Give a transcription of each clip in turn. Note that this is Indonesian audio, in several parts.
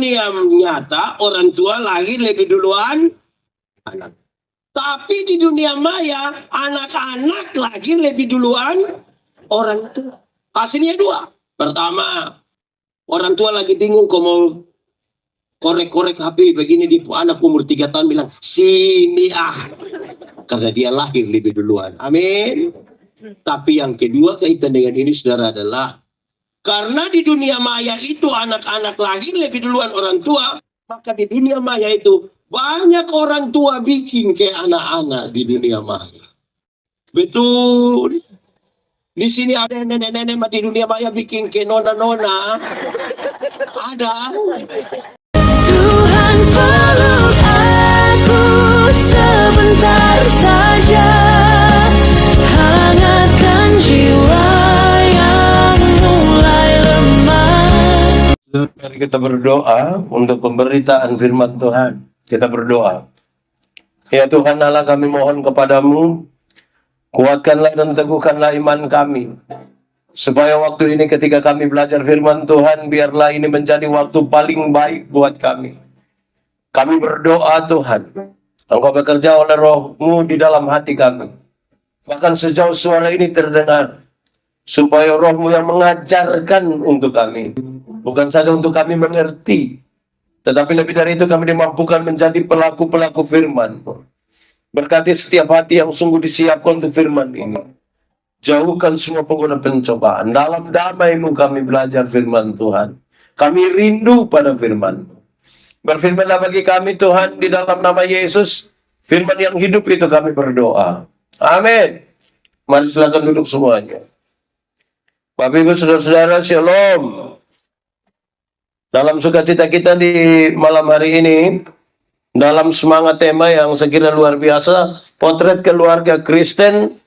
dunia nyata orang tua lahir lebih duluan anak. Tapi di dunia maya anak-anak lahir lebih duluan orang tua. Hasilnya dua. Pertama, orang tua lagi bingung kok mau korek-korek HP begini di anak umur 3 tahun bilang sini karena dia lahir lebih duluan. Amin. Tapi yang kedua kaitan dengan ini saudara adalah karena di dunia maya itu anak-anak lahir lebih duluan orang tua, maka di dunia maya itu banyak orang tua bikin kayak anak-anak di dunia maya. Betul. Di sini ada nenek-nenek di dunia maya bikin kayak nona-nona. Ada. Tuhan peluk aku sebentar saja, hangatkan jiwa yang mulai lemah. Mari kita berdoa untuk pemberitaan firman Tuhan. Kita berdoa. Ya Tuhan Allah, kami mohon kepadamu, kuatkanlah dan teguhkanlah iman kami. Supaya waktu ini ketika kami belajar firman Tuhan, biarlah ini menjadi waktu paling baik buat kami. Kami berdoa Tuhan, Engkau bekerja oleh Roh-Mu di dalam hati kami. Bahkan sejauh suara ini terdengar, supaya Roh-Mu yang mengajarkan untuk kami. Bukan saja untuk kami mengerti, tetapi lebih dari itu kami dimampukan menjadi pelaku-pelaku firman. Berkati setiap hati yang sungguh disiapkan untuk firman ini. Jauhkan semua pengguna pencobaan. Dalam damai-Mu kami belajar firman Tuhan. Kami rindu pada firman. Berfirmanlah bagi kami Tuhan di dalam nama Yesus. Firman yang hidup itu kami berdoa. Amin. Mari silakan duduk semuanya. Bapak Ibu Saudara-saudara, Shalom. Dalam sukacita kita di malam hari ini, dalam semangat tema yang sekira luar biasa, potret keluarga Kristen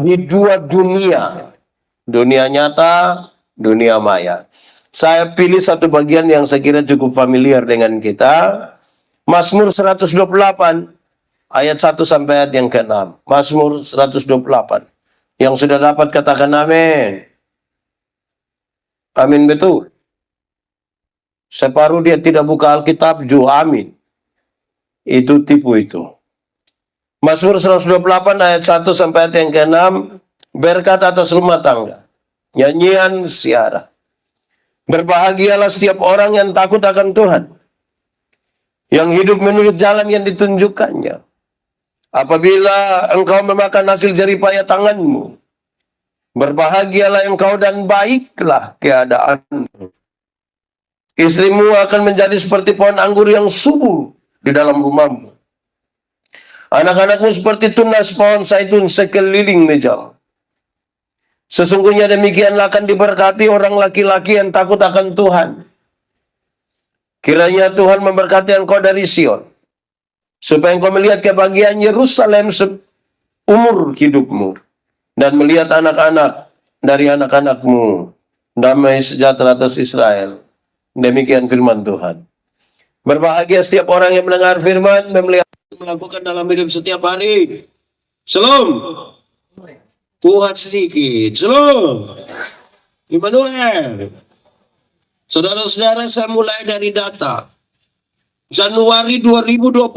di dua dunia, dunia nyata, dunia maya. Saya pilih satu bagian yang saya kira cukup familiar dengan kita. Mazmur 128 ayat 1 sampai ayat yang ke-6. Mazmur 128. Yang sudah dapat katakan amin. Amin betul. Separuh dia tidak buka Alkitab, amin. Itu tipu itu. Mazmur 128 ayat 1 sampai ayat yang ke-6, berkat atas rumah tangga, nyanyian siara. Berbahagialah setiap orang yang takut akan Tuhan, yang hidup menurut jalan yang ditunjukkannya. Apabila engkau memakan hasil jeripaya tanganmu, berbahagialah engkau dan baiklah keadaanmu. Istrimu akan menjadi seperti pohon anggur yang subur di dalam rumahmu. Anak-anakmu seperti tunas pohon zaitun sekeliling meja. Sesungguhnya demikianlah akan diberkati orang laki-laki yang takut akan Tuhan. Kiranya Tuhan memberkati engkau dari Sion, supaya engkau melihat kebahagiaan Yerusalem seumur hidupmu, dan melihat anak-anak dari anak-anakmu, damai sejahtera atas Israel. Demikian firman Tuhan. Berbahagia setiap orang yang mendengar firman dan melakukan dalam hidup setiap hari. Shalom. Kuat sedikit. Shalom. Immanuel. Saudara-saudara, saya mulai dari data. Januari 2021,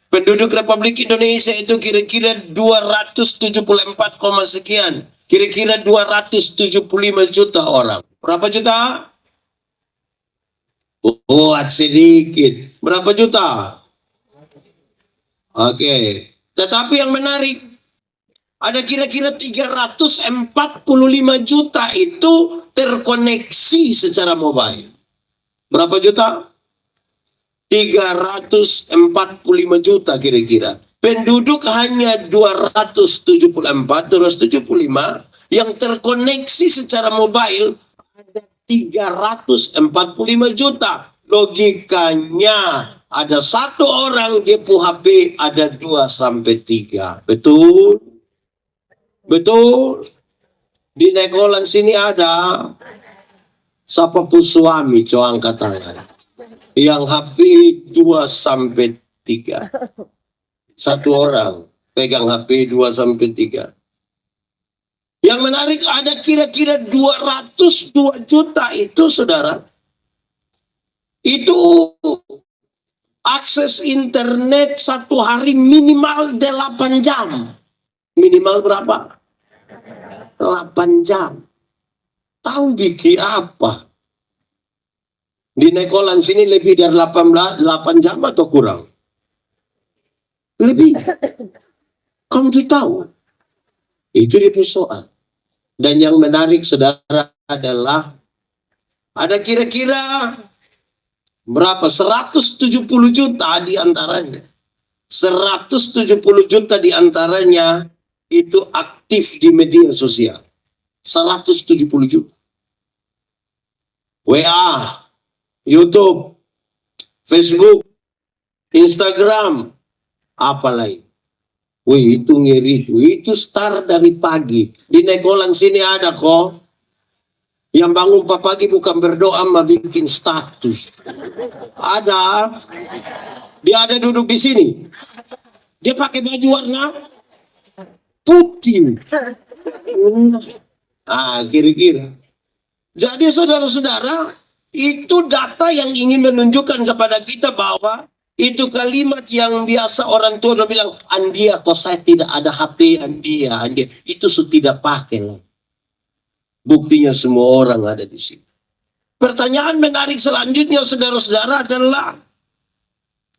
penduduk Republik Indonesia itu kira-kira 274, sekian. Kira-kira 275 juta orang. Berapa juta? Kuat sedikit. Berapa juta? Oke. Tetapi yang menarik, ada kira-kira 345 juta itu terkoneksi secara mobile. Berapa juta? 345 juta kira-kira. Penduduk hanya 275 yang terkoneksi secara mobile. 345 juta. Logikanya ada satu orang di HP ada 2 sampai 3. Betul? Betul? Di Nekolan sini ada siapapun suami, coba angkat tangan. Yang HP 2 sampai 3. Satu orang pegang HP 2 sampai 3. Yang menarik ada kira-kira 202 juta itu saudara Itu akses internet satu hari minimal 8 jam. Minimal berapa? 8 jam. Tahu bikin apa? Di Nekolan sini lebih dari 8 jam atau kurang? Lebih. Kamu tahu? Itu dia soal. Dan yang menarik saudara adalah ada kira-kira berapa? 170 juta di antaranya. 170 juta di antaranya itu aktif di media sosial. 170 juta. WA, YouTube, Facebook, Instagram, apa lain. Wih, itu ngeri itu. Itu start dari pagi. Di Nekolan sini ada kok. Yang bangun pagi bukan berdoa, mah bikin status. Ada. Dia ada duduk di sini. Dia pakai baju warna putih. Kira-kira. Jadi saudara-saudara, itu data yang ingin menunjukkan kepada kita bahwa itu kalimat yang biasa orang tua udah bilang, Andia, kok saya tidak ada HP, Andia. Itu sudah tidak pakai lah. Buktinya semua orang ada di sini. Pertanyaan menarik selanjutnya saudara-saudara adalah,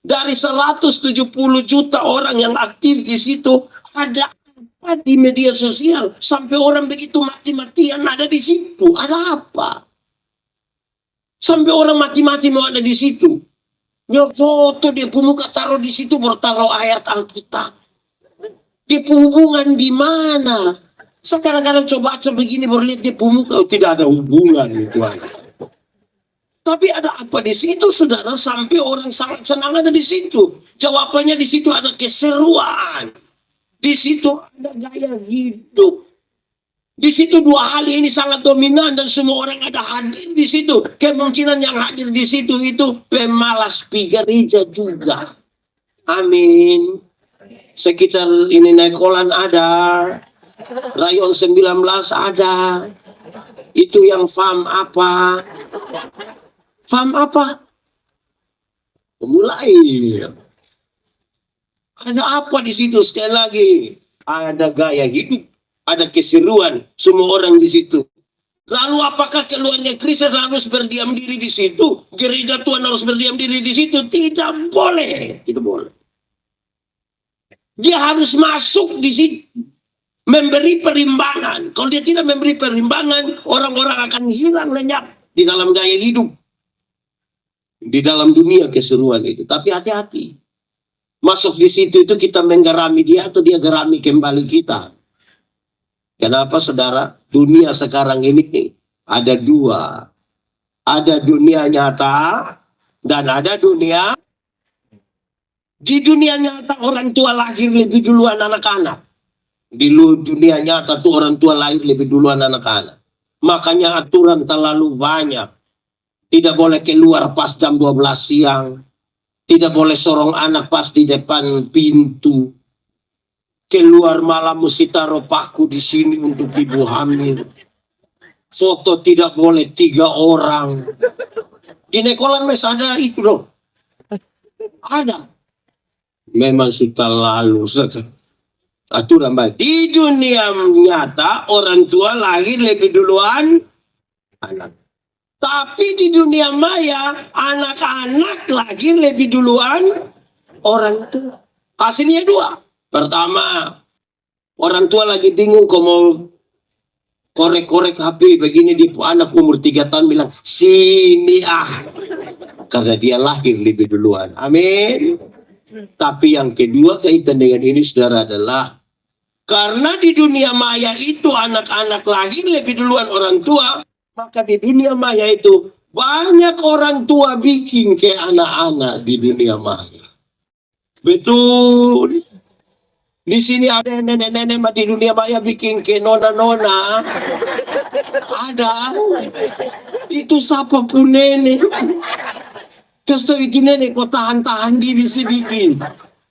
dari 170 juta orang yang aktif di situ, ada apa di media sosial sampai orang begitu mati-matian ada di situ? Ada apa? Sampai orang mati-mati mau ada di situ. Dia foto, dia muka taruh di situ, bertaruh ayat Alkitab. Dia hubungan di mana? Sekarang coba baca begini, baru lihat dia muka, tidak ada hubungan itu. Tapi ada apa di situ, saudara? Sampai orang sangat senang ada di situ. Jawabannya di situ ada keseruan. Di situ ada gaya hidup. Di situ dua hal ini sangat dominan dan semua orang ada hadir di situ. Kemungkinan yang hadir di situ itu pemalas gereja juga. Amin. Sekitar ini Nekolan ada. Rayon 19 ada. Itu yang FAM apa? FAM apa? Mulai. Ada apa di situ? Sekali lagi, ada gaya hidup. Ada keseruan semua orang di situ. Lalu apakah keluarga Kristus harus berdiam diri di situ? Gereja Tuhan harus berdiam diri di situ? Tidak boleh. Tidak boleh. Dia harus masuk di situ. Memberi perimbangan. Kalau dia tidak memberi perimbangan, orang-orang akan hilang lenyap di dalam gaya hidup. Di dalam dunia keseruan itu. Tapi hati-hati. Masuk di situ itu kita menggerami dia atau dia gerami kembali kita. Kenapa saudara? Dunia sekarang ini ada dua. Ada dunia nyata dan ada dunia. Di dunia nyata orang tua lahir lebih duluan anak-anak. Di dunia nyata tuh orang tua lahir lebih duluan anak-anak. Makanya aturan terlalu banyak. Tidak boleh keluar pas jam 12 siang. Tidak boleh sorong anak pas di depan pintu. Keluar malam mesti taruh paku di sini untuk ibu hamil. Foto tidak boleh 3 orang. Di Nekolan mes ada itu dong. Ada. Memang sudah lalu sekarang. Aturan baik. Di dunia nyata orang tua lahir lebih duluan anak. Tapi di dunia maya anak-anak lahir lebih duluan orang tua. Hasilnya 2. Pertama, orang tua lagi bingung kok mau korek-korek HP begini di anak umur 3 tahun bilang sini karena dia lahir lebih duluan. Amin. Tapi yang kedua kaitan dengan ini saudara adalah karena di dunia maya itu anak-anak lahir lebih duluan orang tua, maka di dunia maya itu banyak orang tua bikin ke anak-anak di dunia maya. Betul. Di sini ada nenek-nenek di dunia maya bikin ke nona-nona. Ada. Itu siapa pun nenek. Terus itu nenek kok tahan-tahan diri sedikit.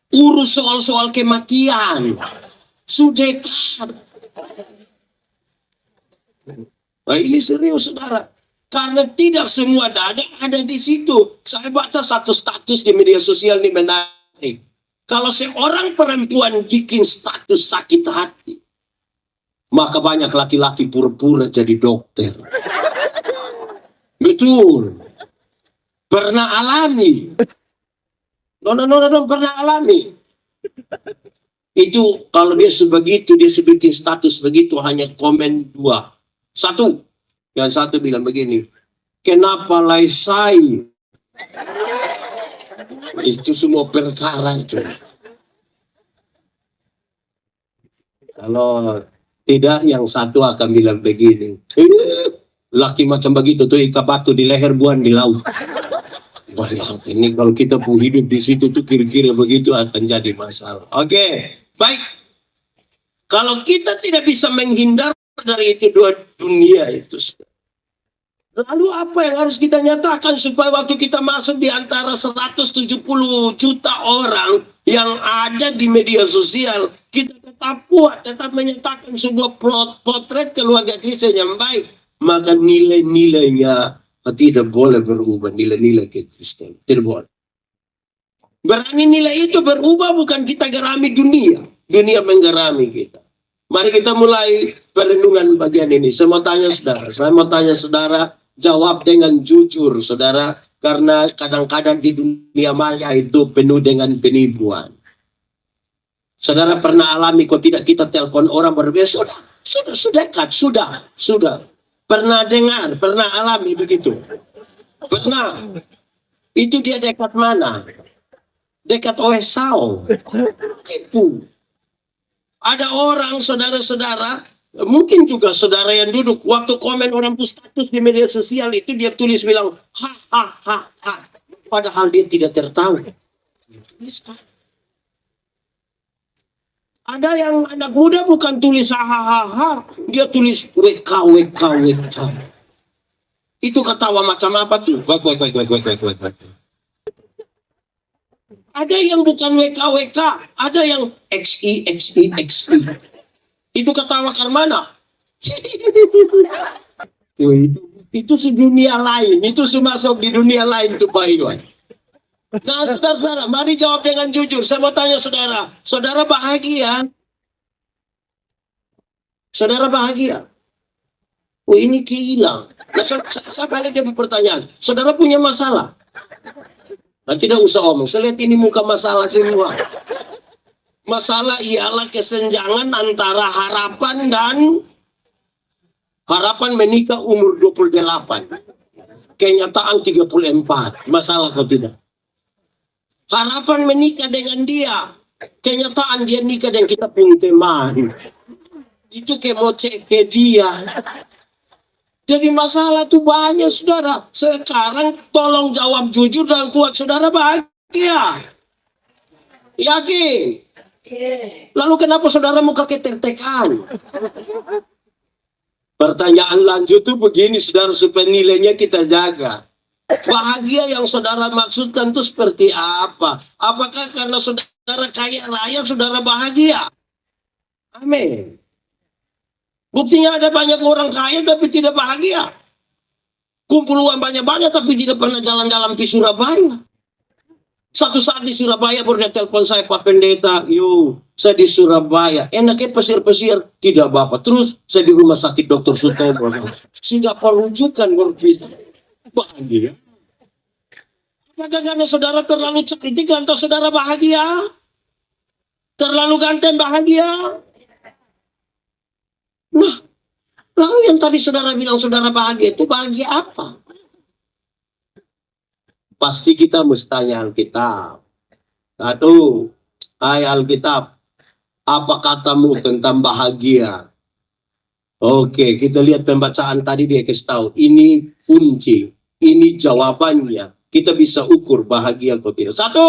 Urus soal-soal kematian. Sudekat. Nah ini serius saudara. Karena tidak semua dada ada di situ. Saya baca satu status di media sosial ini menarik. Kalau seorang perempuan bikin status sakit hati, maka banyak laki-laki pura-pura jadi dokter. Betul. Pernah alami. No, pernah alami. Itu kalau dia sebegitu, dia bikin status begitu, hanya komen 2. 1. Yang satu bilang begini, kenapa laisai? Itu semua perkara itu. Kalau tidak, yang satu akan bilang begini, laki macam begitu tuh ikat batu di leher, buang di laut. Bayang, ini kalau kita pun hidup di situ tuh kira-kira begitu akan jadi masalah. Oke, baik. Kalau kita tidak bisa menghindar dari itu dua dunia itu, lalu apa yang harus kita nyatakan supaya waktu kita masuk di antara 170 juta orang yang ada di media sosial, kita tetap kuat, tetap menyatakan sebuah potret keluarga Kristen yang baik, maka nilai-nilainya tidak boleh berubah, nilai-nilai Kristen tidak boleh. Berani nilai itu berubah, bukan kita gerami dunia menggerami kita. Mari kita mulai perenungan bagian ini. Saya mau tanya saudara, jawab dengan jujur saudara, karena kadang-kadang di dunia maya itu penuh dengan penipuan. Saudara pernah alami, kok tidak kita telepon orang berbeda, sudah. Pernah dengar, pernah alami begitu? Pernah. Itu dia dekat mana? Dekat Oesau. Tipu. Ada orang saudara-saudara, mungkin juga saudara yang duduk, waktu komen orang status di media sosial itu dia tulis bilang ha. Padahal dia tidak tertawa. Ada yang anak muda bukan tulis ha, dia tulis WK. Itu ketawa macam apa tuh? Wek. Ada yang bukan WK, ada yang XI. Itu ketawa ke mana? Itu sedunia lain, itu masuk di dunia lain tuh Pak Iwan. Nah, saudara, mari jawab dengan jujur. Saya mau tanya saudara bahagia? Saudara bahagia? Oh, ini kehilang. Nah, saya balik dengan pertanyaan. Saudara punya masalah? Nah, tidak usah omong. Saya lihat ini muka masalah semua. Masalah ialah kesenjangan antara harapan menikah umur 28. Kenyataan 34. Masalah kau tidak? Harapan menikah dengan dia. Kenyataan dia nikah dengan kita punya teman. Itu kemocek ke dia. Jadi masalah itu banyak saudara. Sekarang tolong jawab jujur dan kuat. Saudara bahagia? Yakin? Lalu kenapa saudara muka ketertekan? Pertanyaan lanjut tuh begini saudara, supaya nilainya kita jaga. Bahagia yang saudara maksudkan itu seperti apa? Apakah karena saudara kaya raya saudara bahagia? Amin. Buktinya ada banyak orang kaya tapi tidak bahagia. Kumpul uang banyak-banyak tapi tidak pernah jalan-jalan di Surabaya. Satu saat di Surabaya baru dia telepon saya, Pak Pendeta, saya di Surabaya. Enaknya pesir-pesir, tidak Bapak. Terus saya di rumah sakit Dr. Sutomo. Sehingga perujukan berpisah. Bahagia. Apakah karena saudara terlalu cantik lantas saudara bahagia? Terlalu ganteng bahagia? Nah, lalu yang tadi saudara bilang saudara bahagia itu bahagia apa? Pasti kita mesti tanya Alkitab. Satu, hai Alkitab, apa katamu tentang bahagia? Oke, kita lihat pembacaan tadi dia kasih tahu. Ini kunci, ini jawabannya. Kita bisa ukur bahagia atau tidak. Satu,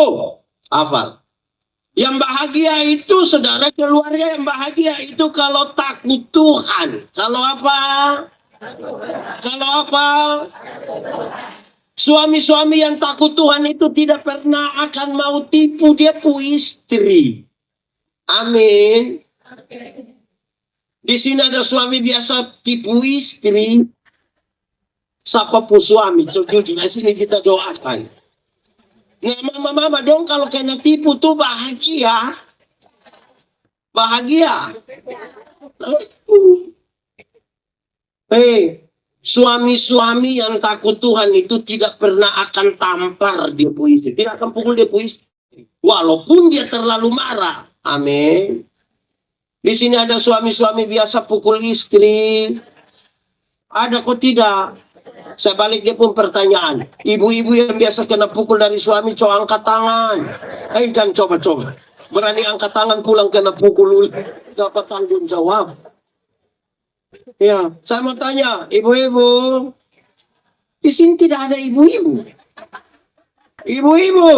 hafal. Yang bahagia itu saudara, keluarga yang bahagia itu kalau takut Tuhan. Kalau apa? Kalau apa? Suami-suami yang takut Tuhan itu tidak pernah akan mau tipu dia pu istri. Amin. Di sini ada suami biasa tipu istri. Siapapun suami, jujur di sini kita doakan. Nah, mama-mama dong kalau kena tipu tuh bahagia. Bahagia. Suami-suami yang takut Tuhan itu tidak pernah akan tampar dia puisi, tidak akan pukul dia puisi, walaupun dia terlalu marah. Amin. Di sini ada suami-suami biasa pukul istri, ada kok tidak? Saya balik dia pun pertanyaan, ibu-ibu yang biasa kena pukul dari suami, coba angkat tangan. Jangan coba-coba, berani angkat tangan pulang kena pukul, siapa tanggung jawab? Ya, saya mau tanya, ibu-ibu, di sini tidak ada ibu-ibu. Ibu-ibu,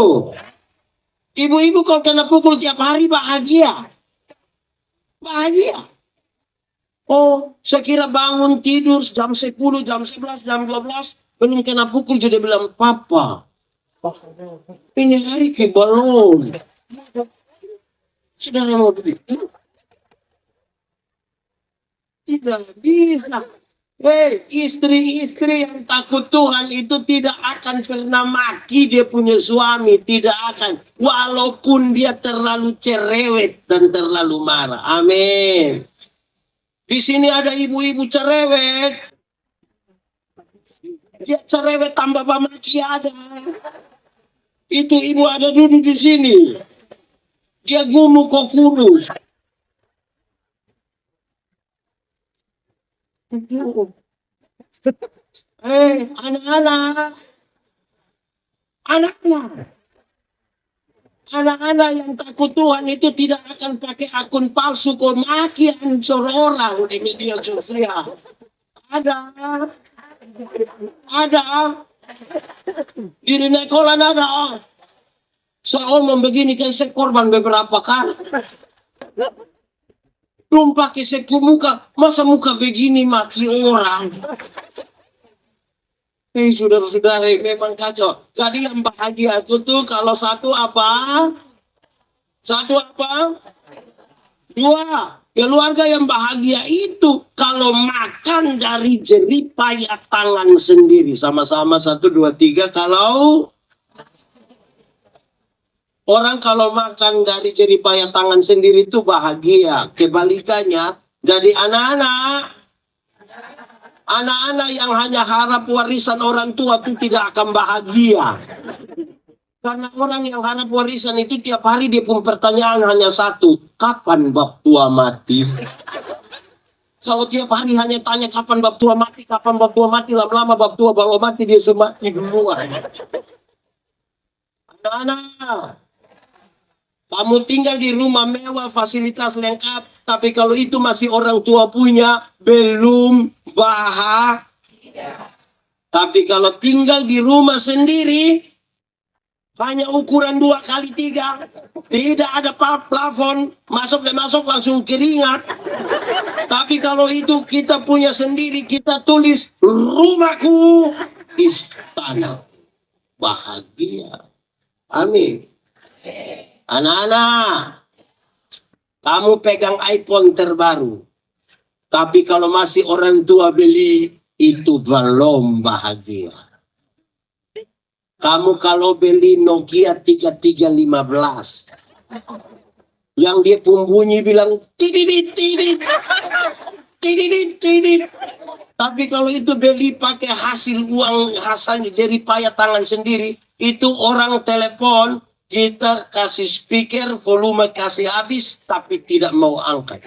ibu-ibu kalau kena pukul tiap hari bahagia, bahagia. Oh, saya kira bangun tidur jam 10, jam 11, jam 12, belum kena pukul sudah bilang, papa, ini hari ke balon. Saudara mau begitu? Tidak bisa. Istri-istri yang takut Tuhan itu tidak akan pernah maki dia punya suami. Tidak akan. Walaupun dia terlalu cerewet dan terlalu marah. Amin. Di sini ada ibu-ibu cerewet. Dia cerewet tambah maki ada. Itu ibu ada duduk di sini. Dia gemuk kok kurus. Anak-anak yang takut Tuhan itu tidak akan pakai akun palsu kok maki hancur orang di media sosial. Ada di Nekolan ada. Soal membeginikan saya korban beberapa kali. Belum pakai sepu muka, masa muka begini maki orang. Saudara-saudara, memang kacau. Jadi yang bahagia itu tuh kalau satu apa? Dua. Keluarga yang bahagia itu kalau makan dari jeripaya tangan sendiri. Sama-sama 1, 2, 3 kalau... Orang kalau makan dari jeripaya tangan sendiri itu bahagia. Kebalikannya, jadi anak-anak yang hanya harap warisan orang tua itu tidak akan bahagia. Karena orang yang harap warisan itu tiap hari dia pun pertanyaan hanya satu, kapan bab tua mati? Kalau tiap hari hanya tanya kapan bab tua mati, lama-lama bab tua bawa mati dia sudah mati duluan. Anak-anak, kamu tinggal di rumah mewah, fasilitas lengkap, tapi kalau itu masih orang tua punya, belum bahagia. Tapi kalau tinggal di rumah sendiri, hanya ukuran 2x3, tidak ada plafon, masuk langsung keringat. Tapi kalau itu kita punya sendiri, kita tulis, rumahku istana bahagia. Amin. Anak-anak, kamu pegang iPhone terbaru. Tapi kalau masih orang tua beli, itu belum bahagia. Kamu kalau beli Nokia 3315, yang dia pembunyi bilang, tidit, tidit, tidit, tidit. Tapi kalau itu beli pakai hasil uang, hasilnya jeripaya tangan sendiri, itu orang telepon, kita kasih speaker, volume kasih habis, tapi tidak mau angkat.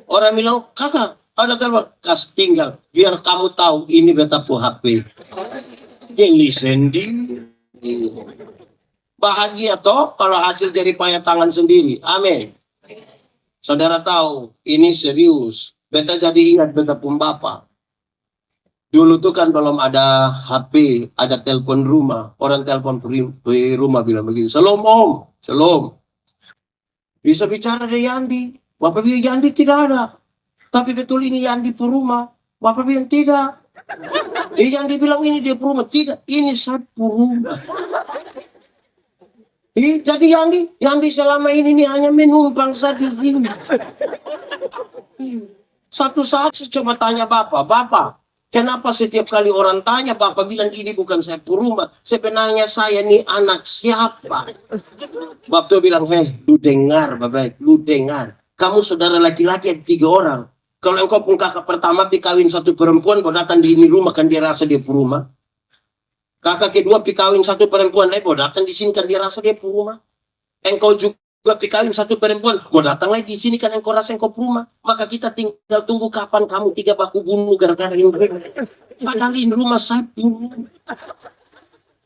Orang bilang, kakak, ada telepon, kasih tinggal, biar kamu tahu ini betapu HP. Ini sendiri. Bahagia toh kalau hasil jeripaya tangan sendiri. Amin. Saudara tahu, ini serius. Beta jadi ingat beta pun bapak. Dulu tuh kan belum ada HP, ada telepon rumah. Orang telepon ke rumah bilang begini, "Shalom om, shalom. Bisa bicara dengan Yandi?" Bapak bilang Yandi tidak ada. Tapi betul ini Yandi per rumah. Bapak bilang tidak. Yandi bilang ini dia per rumah. Tidak, ini saya per rumah. Jadi Yandi selama ini hanya menumpang saat di sini. Satu saat saya coba tanya Bapak, Kenapa setiap kali orang tanya, Bapak bilang ini bukan saya rumah. Sebenarnya saya ini anak siapa? Bapak bilang, lu dengar, Bapak, lu dengar. Kamu saudara laki-laki ada 3 orang. Kalau engkau pun kakak pertama pikawin 1 perempuan, kau datang di ini rumah, kan dia rasa dia rumah. Kakak kedua pikawin 1 perempuan, kau datang di sini kan dia rasa dia rumah. Engkau juga pikawin 1 perempuan, mau datang lagi di sini kan engkau rasa engkau rumah. Maka kita tinggal tunggu kapan kamu 3 baku bunuh gara-gara ini. Padahal ini rumah saya bunuh.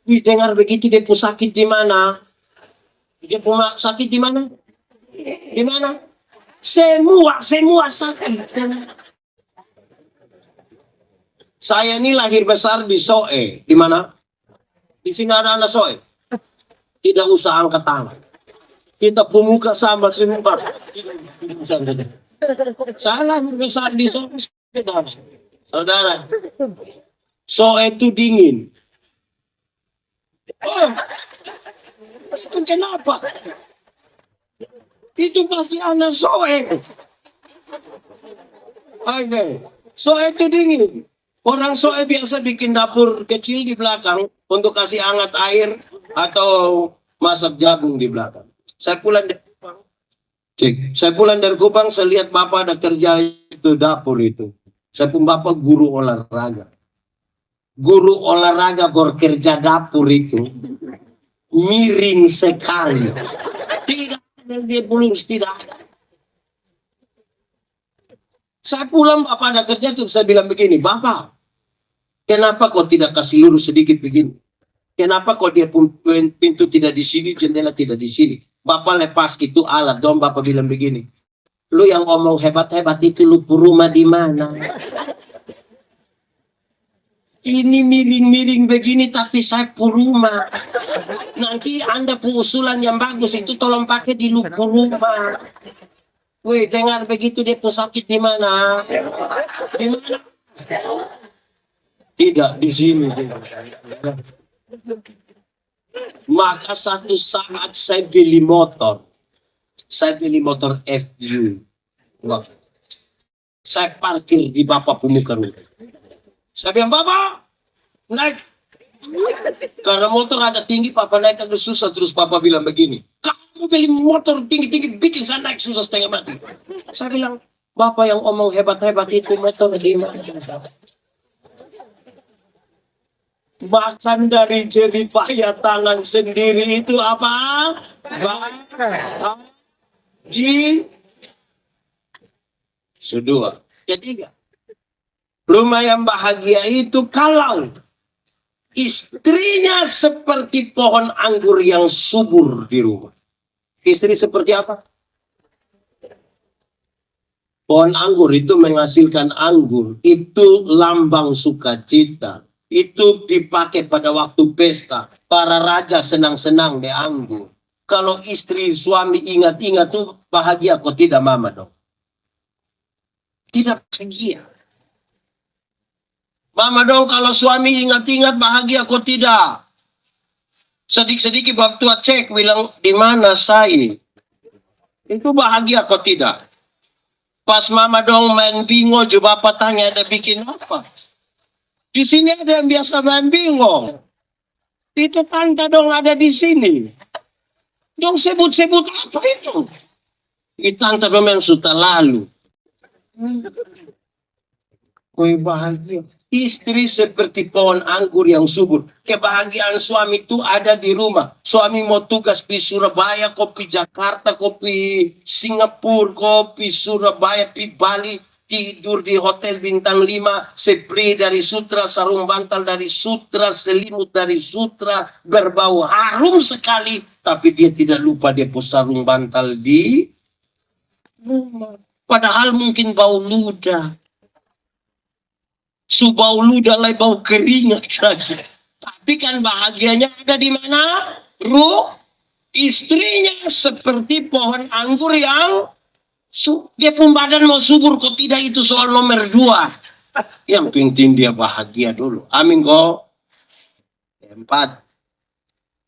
Dengar begitu dia pun sakit di mana? Dia pun sakit di mana? Di mana? Semua sakit. Saya ini lahir besar di Soe. Di mana? Di sini ada anak Soe. Tidak usah angkat tangan. Kita pemuka sama semua. Saya lahir besar di Soe. Saudara. Soe itu dingin. Oh, itu kenapa? Itu pasti anak Soe. Oke. Soe itu dingin. Orang Soe biasa bikin dapur kecil di belakang untuk kasih hangat air atau masak jagung di belakang. Saya pulang dari Kupang. Saya pulang dari Kupang, saya lihat Bapak ada kerja itu dapur itu. Saya pun Bapak guru olahraga. Guru olahraga bekerja dapur itu miring sekali. Tidak ada dia lurus, tidak ada. Saya pulang, Bapak ada kerja tuh, saya bilang begini, Bapak, kenapa kau tidak kasih lurus sedikit begini? Kenapa kau dia pintu tidak di sini, jendela tidak di sini? Bapak lepas itu alat dong, Bapak bilang begini, lu yang ngomong hebat-hebat itu lu rumah di mana? Ini miring-miring begini tapi saya rumah. Nanti Anda usulan yang bagus itu tolong pakai di luku rumah. Wih, dengar begitu dia sakit di mana? Di mana? Tidak di sini. Maka satu saat saya beli motor. Saya beli motor FU. Wah. Saya parkir di Bapak pemuka rumah. Saya bilang, Bapak, naik. Karena motor agak tinggi, Papa naik agak susah. Terus Papa bilang begini, kamu beli motor tinggi-tinggi, bikin saya naik susah setengah mati. Saya bilang, Bapak yang omong hebat-hebat itu motor di mana? Bahkan dari jari payah tangan sendiri itu apa? Kedua. Ketiga. Rumah yang bahagia itu kalau istrinya seperti pohon anggur yang subur di rumah. Istri seperti apa? Pohon anggur itu menghasilkan anggur. Itu lambang sukacita. Itu dipakai pada waktu pesta. Para raja senang-senang di anggur. Kalau istri suami ingat-ingat tuh bahagia kok tidak mama dong? Tidak bahagia. Mama dong kalau suami ingat-ingat bahagia kok tidak? Sedikit-sedikit waktu cek bilang di mana saya? Itu bahagia kok tidak? Pas mama dong main bingo coba Bapak tanya ada bikin apa? Di sini ada yang biasa main bingo. Itu tante dong ada di sini. Dong sebut-sebut apa itu? Itu tante dong yang sudah lalu. Kue bahagia. Istri seperti pohon anggur yang subur. Kebahagiaan suami itu ada di rumah. Suami mau tugas di Surabaya, kopi Jakarta, kopi Singapura, kopi Surabaya, pi Bali, tidur di hotel bintang 5, spray dari Sutra, sarung bantal dari Sutra, selimut dari Sutra, berbau harum sekali. Tapi dia tidak lupa dia pun sarung bantal di rumah. Padahal mungkin bau ludah. Subau ludah lah bau keringat saja. Tapi kan bahagianya ada di mana? Istrinya seperti pohon anggur yang dia pun badan mau subur kok tidak, itu soal nomor 2. Yang penting dia bahagia dulu. Amin kok. 4.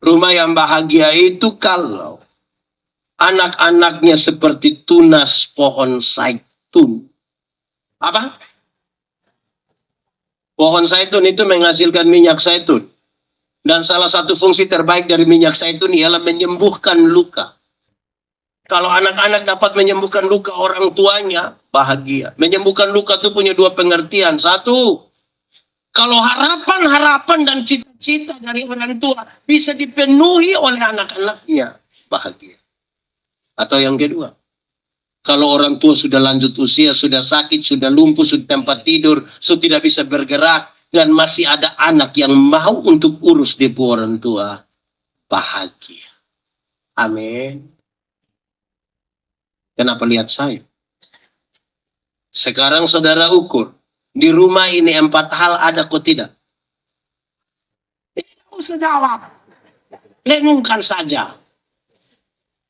Rumah yang bahagia itu kalau anak-anaknya seperti tunas pohon zaitun. Apa? Pohon zaitun itu menghasilkan minyak zaitun. Dan salah satu fungsi terbaik dari minyak zaitun ialah menyembuhkan luka. Kalau anak-anak dapat menyembuhkan luka orang tuanya, bahagia. Menyembuhkan luka itu punya dua pengertian. Satu, kalau harapan-harapan dan cita-cita dari orang tua bisa dipenuhi oleh anak-anaknya, bahagia. Atau yang kedua, kalau orang tua sudah lanjut usia, sudah sakit, sudah lumpuh, sudah tempat tidur, sudah tidak bisa bergerak, dan masih ada anak yang mau untuk urus depu orang tua, bahagia. Amin. Kenapa lihat saya? Sekarang saudara ukur, di rumah ini 4 hal ada kok tidak? Tidak usah jawab. Renungkan saja.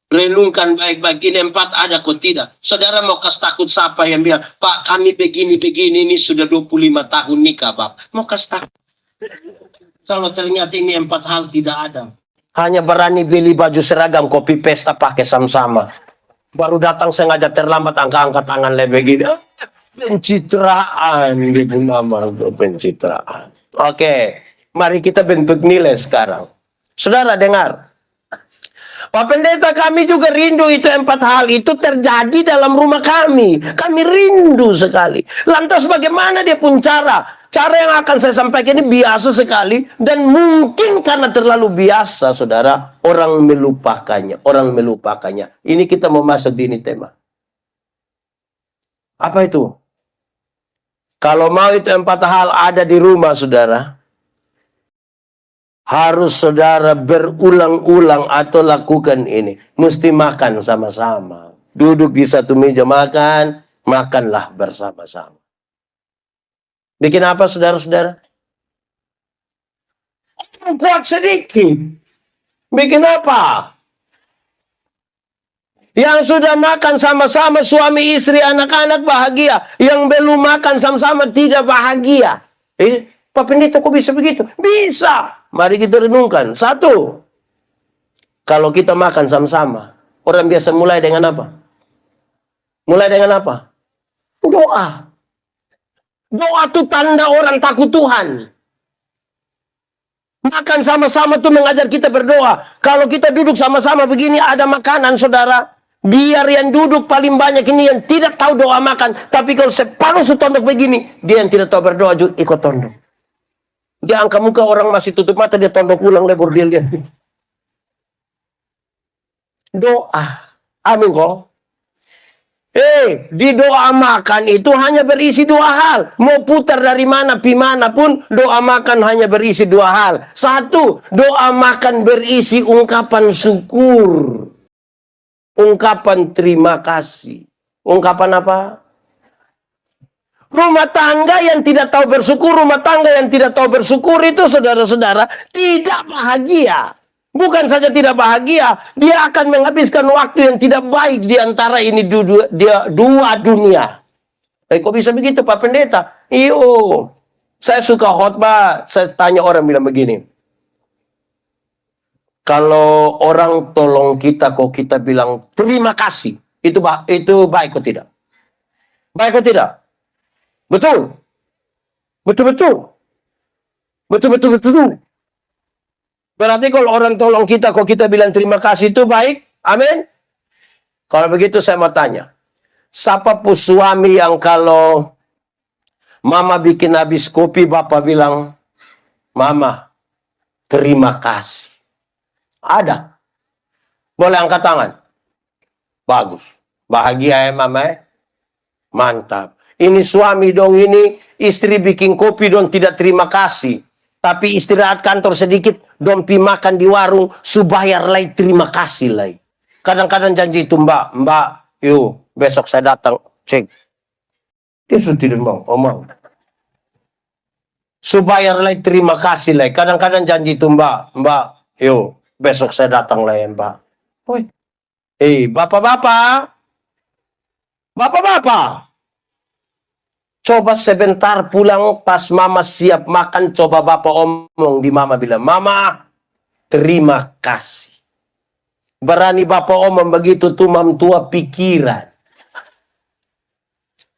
Renungkan baik-baik, ini 4 ada kok tidak? Saudara mau kasih takut siapa yang bilang, Pak kami begini-begini, ini sudah 25 tahun nikah Bapak. Mau kasih takut? Kalau ternyata ini 4 hal tidak ada. Hanya berani beli baju seragam, kopi pesta pakai sama-sama. Baru datang sengaja terlambat, angkat-angkat tangan lebih gini. Pencitraan, ibu nama pencitraan. Oke, mari kita bentuk nilai sekarang. Saudara dengar. Pak Pendeta, kami juga rindu itu 4 hal itu terjadi dalam rumah kami. Kami rindu sekali. Lantas bagaimana dia pun cara? Cara yang akan saya sampaikan ini biasa sekali. Dan mungkin karena terlalu biasa, saudara, orang melupakannya. Orang melupakannya. Ini kita mau masuk di ini tema. Apa itu? Kalau mau itu 4 hal ada di rumah, saudara, harus saudara berulang-ulang atau lakukan ini. Mesti makan sama-sama. Duduk di satu meja makan, makanlah bersama-sama. Bikin apa saudara-saudara? Kuat sedikit. Bikin apa? Yang sudah makan sama-sama suami istri anak-anak bahagia. Yang belum makan sama-sama tidak bahagia. Pak Pendeta kok bisa begitu? Bisa. Mari kita renungkan. 1. Kalau kita makan sama-sama, orang biasa mulai dengan apa? Mulai dengan apa? Doa. Doa itu tanda orang takut Tuhan. Makan sama-sama itu mengajar kita berdoa. Kalau kita duduk sama-sama begini ada makanan, saudara. Biar yang duduk paling banyak ini yang tidak tahu doa makan. Tapi kalau separuh setondok begini, dia yang tidak tahu berdoa juga ikut tondok. Dia angkat muka, orang masih tutup mata, dia tondok ulang lebur dia lihat. Doa. Amin kok. Di doa makan itu hanya berisi 2 hal. Mau putar dari mana, pi mana pun, doa makan hanya berisi 2 hal. 1, doa makan berisi ungkapan syukur. Ungkapan terima kasih. Ungkapan apa? Rumah tangga yang tidak tahu bersyukur, rumah tangga yang tidak tahu bersyukur itu, saudara-saudara, tidak bahagia. Bukan saja tidak bahagia, dia akan menghabiskan waktu yang tidak baik di antara ini dua dunia. Kok bisa begitu Pak Pendeta? Iyo, saya suka khotbah, saya tanya orang bilang begini. Kalau orang tolong kita, kok kita bilang terima kasih, itu baik kok tidak? Baik kok tidak? Betul? Betul-betul? Betul-betul? Berarti kalau orang tolong kita, kok kita bilang terima kasih itu baik? Amin? Kalau begitu saya mau tanya. Siapa pun suami yang kalau mama bikin habis kopi, bapak bilang, Mama, terima kasih. Ada? Boleh angkat tangan? Bagus. Bahagia ya mama ya? Mantap. Ini suami dong, ini istri bikin kopi dong tidak terima kasih. Tapi istirahat kantor sedikit, dong pi makan di warung, subayar lagi terima kasih lagi. Kadang-kadang janji itu mbak, yuk besok saya datang, cek. Dia sudah tidak mau, mau. Subayar lagi terima kasih lagi. Kadang-kadang janji itu mbak, yuk besok saya datang lagi mbak. Woi, bapak-bapak. Coba sebentar pulang pas mama siap makan, coba bapak omong di mama bilang, Mama, terima kasih. Berani bapak omong begitu tuh mam tua pikiran.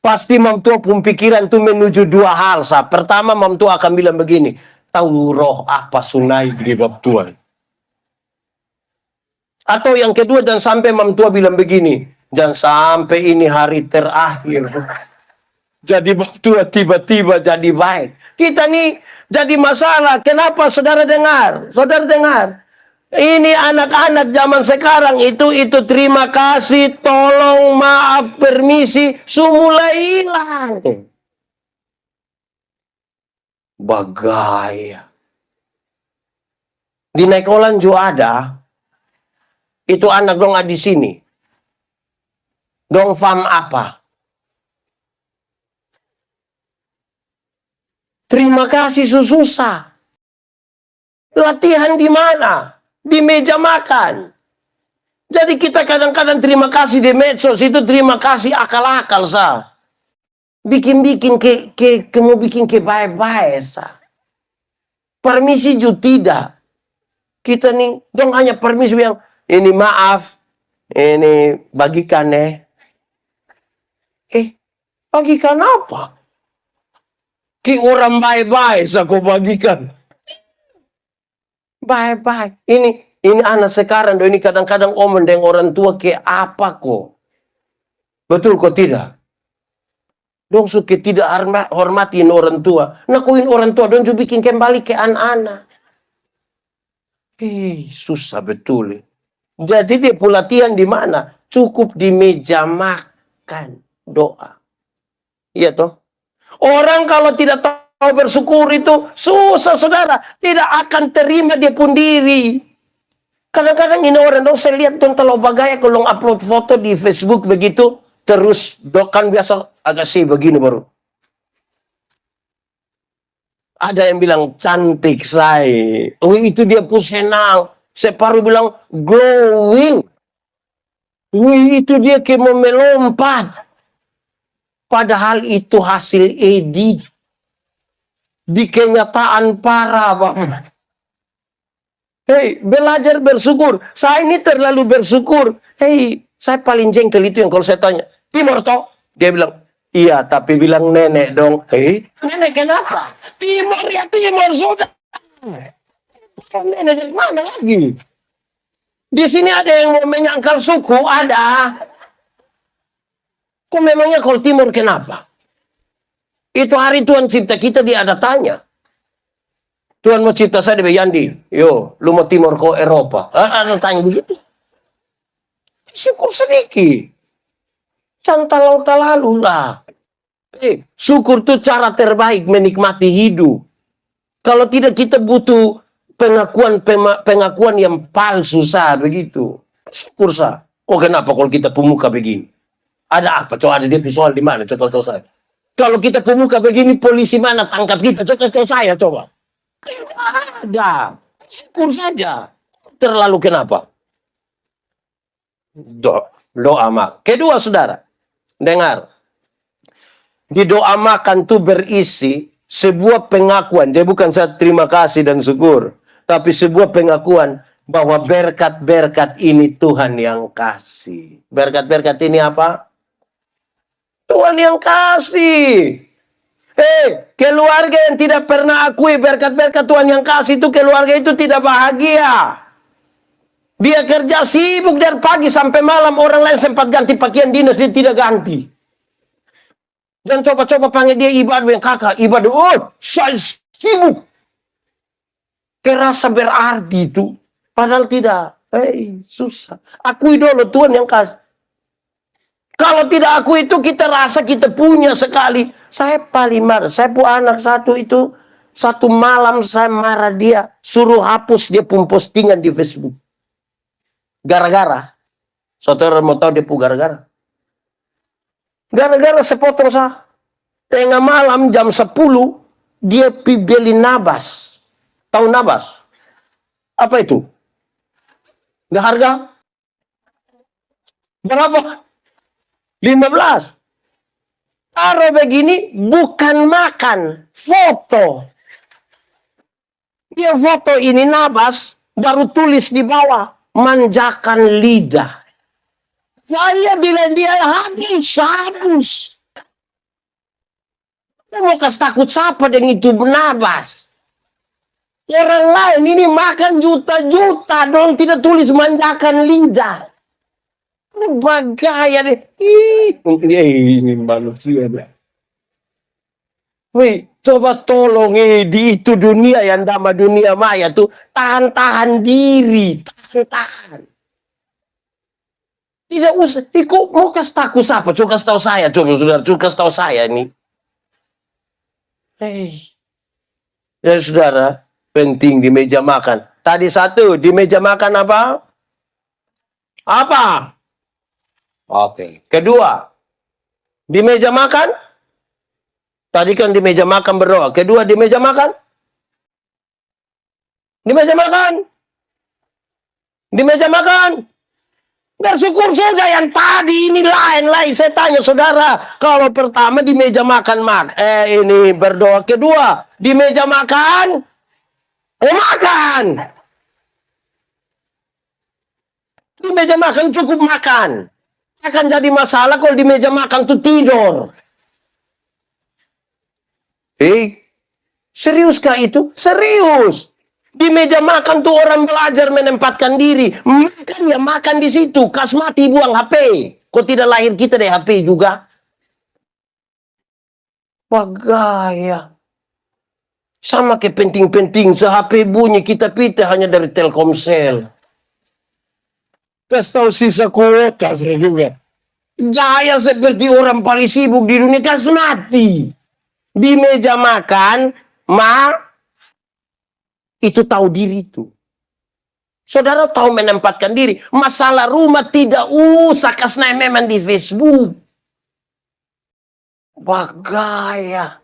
Pasti Mam Tua pun pikiran tuh menuju dua hal. Pertama, Mam Tua akan bilang begini, tahu roh apa sunai di bab Tuhan. Atau yang kedua, jangan sampai Mam Tua bilang begini, jangan sampai ini hari terakhir. Jadi bab Tua tiba-tiba jadi baik. Kita nih jadi masalah. Kenapa? Saudara dengar. Saudara dengar. Ini anak-anak zaman sekarang itu terima kasih, tolong, maaf, permisi, semula hilang. Bagai. Di Naikolan juga ada. Itu anak dong di sini. Dong fam apa? Terima kasih susah. Latihan di mana? Di meja makan. Jadi kita kadang-kadang terima kasih di medsos itu terima kasih akal-akal sah. Bikin-bikin mau bikin ke baik-baik sah. Permisi juga tidak. Kita nih dong hanya permisi yang ini maaf, ini bagikan bagikan apa? Ki orang baik-baik sah kau bagikan. Baik-baik. Ini anak sekarang, ini kadang-kadang omong dengan orang tua ke apa kok? Betul kok tidak? Dong suka tidak hormatin orang tua. Nakuin orang tua, dong juga bikin kembali ke anak-anak. Susah betul. Jadi dia pelatihan di mana? Cukup di meja makan. Doa. Iya toh? Orang kalau tidak tahu bersyukur itu susah saudara. Tidak akan terima dia pun diri. Kadang-kadang ini orang dong saya lihat dong kalau bagaya kalau upload foto di Facebook begitu. Terus kan biasa agak sih begini baru. Ada yang bilang cantik saya. Oh itu dia pun senang. Separuh bilang glowing. Wih itu dia kayak mau melompat. Padahal itu hasil edit. Di kenyataan parah banget. Hei, belajar bersyukur. Saya ini terlalu bersyukur. Hei, saya paling jengkel itu yang kalau saya tanya. Timur toh? Dia bilang, iya tapi bilang nenek dong. Hei, nenek kenapa? Timur ya timur sudah. Nenek dari mana lagi? Di sini ada yang mau menyangkal suku, ada. Kok memangnya kalau timur kenapa? Itu hari Tuhan cipta kita dia ada tanya. Tuhan mau cipta saya di Yandi. Yo, lu mau timur ke Eropa. Ada tanya begitu. Syukur sedikit. Jangan lalu lah. Syukur itu cara terbaik menikmati hidup. Kalau tidak kita butuh pengakuan yang palsu sah begitu. Syukur sah. Kok kenapa kalau kita pemuka begini? Ada apa? Coba ada dia visual di mana? Coba saya. Kalau kita pemuka begini, polisi mana tangkap kita? Coba saya coba. Ada. Syukur saja. Terlalu kenapa? Doa mak. Kedua saudara. Dengar. Di doa makan itu berisi sebuah pengakuan. Jadi bukan saya terima kasih dan syukur. Tapi sebuah pengakuan bahwa berkat-berkat ini Tuhan yang kasih. Berkat-berkat ini apa? Tuhan yang kasih. Keluarga yang tidak pernah akui berkat-berkat Tuhan yang kasih itu keluarga itu tidak bahagia. Dia kerja sibuk dari pagi sampai malam. Orang lain sempat ganti pakaian dinas, dia tidak ganti. Dan coba-coba panggil dia ibadah yang kakak. Ibadah, oh saya sibuk. Kerasa berarti itu. Padahal tidak. Susah. Akui dulu Tuhan yang kasih. Kalau tidak aku itu kita rasa kita punya sekali. Saya paling marah. Saya punya anak satu itu. Satu malam saya marah dia. Suruh hapus dia pun postingan di Facebook. Gara-gara. Saudara mau tahu dia pun gara-gara. Gara-gara sepotong saya. Tengah malam jam 10. Dia beli nabas. Tahu nabas? Apa itu? Nggak harga? Berapa? 15. Taruh begini bukan makan, foto. Dia foto ini nabas, baru tulis di bawah, manjakan lidah. Saya bilang dia habis. Mau kasih takut siapa dengan itu Barnabas? Orang lain ini makan juta-juta dong, tidak tulis manjakan lidah. Ini bagaya deh. Ini manusia deh. Wih, coba tolong di itu dunia yang nama dunia maya tuh tahan-tahan diri, tahan-tahan. Tidak usah, ikut mau kasih takut siapa? Coba kasih tahu saya, coba saudara, coba kasih tahu saya nih. Ya saudara, penting di meja makan. Tadi satu, di meja makan apa? Apa? Oke. Kedua, di meja makan? Tadi kan di meja makan berdoa. Kedua, di meja makan? Di meja makan? Di meja makan? Bersyukur saja yang tadi ini lain-lain. Saya tanya saudara, kalau pertama di meja makan ini berdoa, kedua di meja makan, makan. Di meja makan cukup makan. Akan jadi masalah kalau di meja makan tuh tidur. Seriuskah itu? Serius. Di meja makan tuh orang belajar menempatkan diri. Makan ya makan di situ. Kasmati buang HP. Kok tidak lahir kita deh HP juga? Bagaya. Sama kayak penting-penting. Se-HP bunyi kita pita hanya dari Telkomsel. Kasih sisa kuota saya juga. Gaya seperti orang paling sibuk di dunia kasmati. Di meja makan, itu tahu diri itu. Saudara tahu menempatkan diri. Masalah rumah tidak usah kasih memang di Facebook. Bagaya.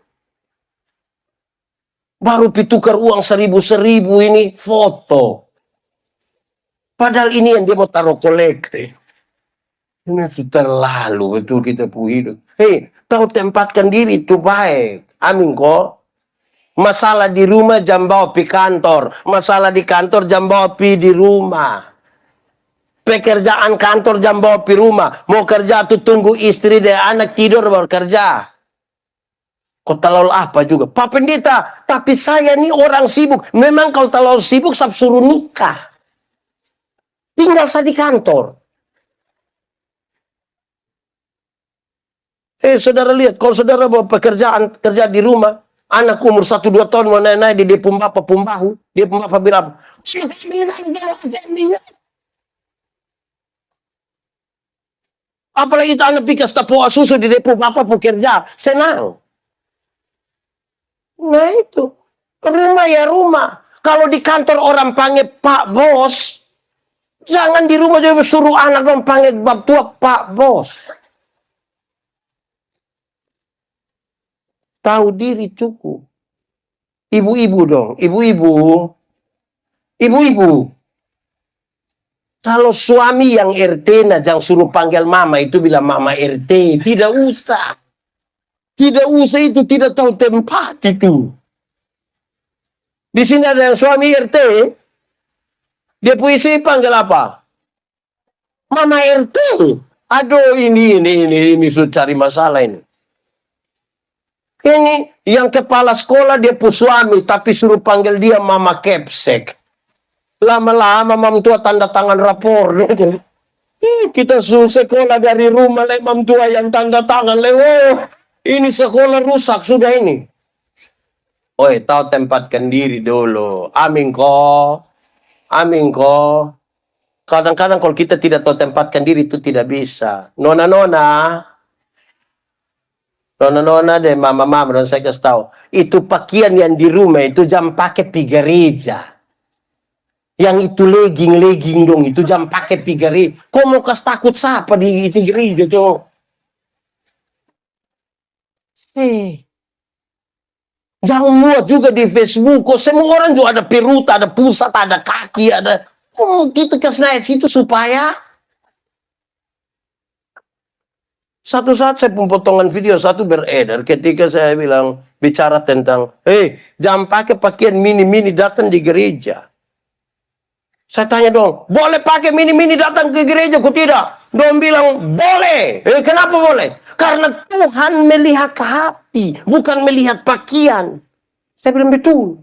Baru pitukar uang 1.000 ini foto. Padahal ini yang dia mau taruh kolektif. Ini sudah terlalu betul kita hidup. Tahu tempatkan diri itu baik. Amin kok. Masalah di rumah jam bawa pi kantor. Masalah di kantor jam bawa pi di rumah. Pekerjaan kantor jam bawa pi rumah. Mau kerja tuh tunggu istri dan anak tidur baru kerja. Kau terlalu apa juga. Pak Pendeta, tapi saya nih orang sibuk. Memang kalau terlalu sibuk saya suruh nikah. Tinggal saya di kantor. Saudara lihat, kalau saudara bawa pekerjaan kerja di rumah, anak umur 1-2 tahun mau naik-naik di pumbapak pumbahu, dia pumbapak bilang, apalagi itu anak pikas tapoa susu di depo bapak pekerja, senang. Nah itu, rumah ya rumah. Kalau di kantor orang panggil Pak Bos, jangan di rumah juga suruh anak dong panggil bab tua Pak Bos. Tahu diri cukup. Ibu-ibu dong, ibu-ibu. Ibu-ibu. Kalau suami yang RT jangan suruh panggil mama itu bilang mama RT. Tidak usah. Tidak usah itu, tidak tahu tempat itu. Di sini ada yang suami RT. Dia puisi panggil apa? Mama RT. Aduh ini sudah cari masalah ini. Ini yang kepala sekolah dia pun suami, tapi suruh panggil dia mama kepsek. Lama-lama mam tua tanda tangan rapor. Kita suruh sekolah dari rumah, mam tua yang tanda tangan. Ini sekolah rusak sudah ini. Tahu tempatkan diri dulu. Amin kok. Amin kok. Kadang-kadang kalau kita tidak tahu tempatkan diri itu tidak bisa. Nona-nona dan mama-mama dan saya kasih tahu, itu pakaian yang di rumah itu jam pakai pi gereja. Yang itu legging dong, itu jam pakai pi gereja. Kok mau kasih takut siapa di itu gereja tuh? Jangan muat juga di Facebook. Kok semua orang juga ada perut, ada pusat, ada kaki, ada. Kita kasih naik situ supaya satu saat saya potongan video satu beredar ketika saya bilang bicara tentang jangan pakai pakaian mini-mini datang di gereja. Saya tanya dong, boleh pakai mini-mini datang ke gereja kok tidak? Dong bilang boleh. Kenapa boleh? Karena Tuhan melihat HP. hati, bukan melihat pakaian. Saya bilang betul.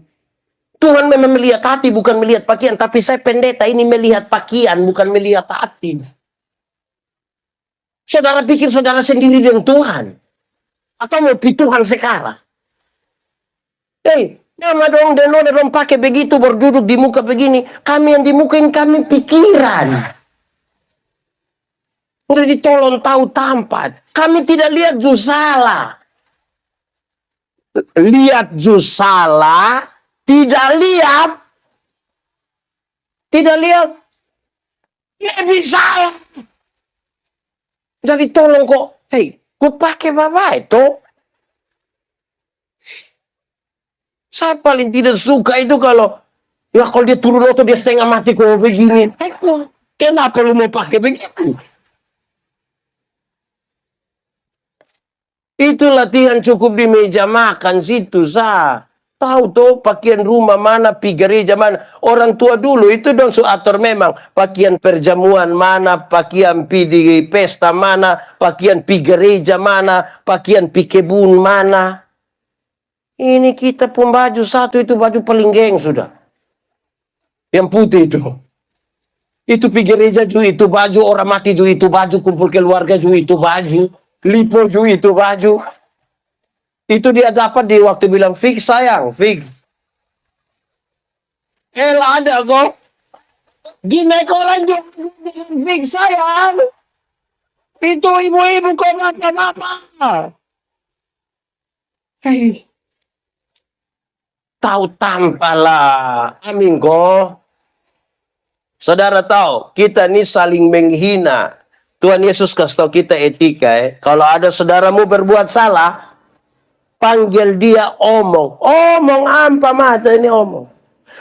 Tuhan memang melihat hati, bukan melihat pakaian. Tapi saya pendeta ini melihat pakaian, bukan melihat hati. Saudara pikir saudara sendiri dengan Tuhan? Atau mau pi Tuhan sekarang? Nama dong dong pakai begitu berduduk di muka begini. Kami yang di muka ini kami pikiran. Jadi tolong tahu tempat. Kami tidak lihat jus salah. Lihat jus salah, tidak lihat. Tidak lihat. Lebih salah. Jadi tolong kok. Kok pakai bapak itu? Saya paling tidak suka itu kalau dia turun atau dia setengah mati kalau begini. Kenapa lu mau pakai begitu? Itu latihan cukup di meja makan situ sah. Tahu tuh pakaian rumah mana, pi gereja mana. Orang tua dulu itu dong su atur memang. Pakaian perjamuan mana, pakaian pi di pesta mana, pakaian pi gereja mana, pakaian pi kebun mana. Ini kita pun baju satu itu baju paling geng sudah. Yang putih itu. Itu pi gereja juga itu baju, orang mati juga itu baju, kumpul keluarga juga itu baju. Lipo juga itu baju. Itu dia dapat di waktu bilang fix sayang, fix. Ada kok. Gini orang juga fix sayang. Itu ibu-ibu kok apa-apa. Tahu tanpa lah. Amin kok. Saudara tahu, kita ini saling menghina. Tuhan Yesus kasih tahu kita etika. Kalau ada saudaramu berbuat salah, panggil dia omong. Omong apa mata ini omong.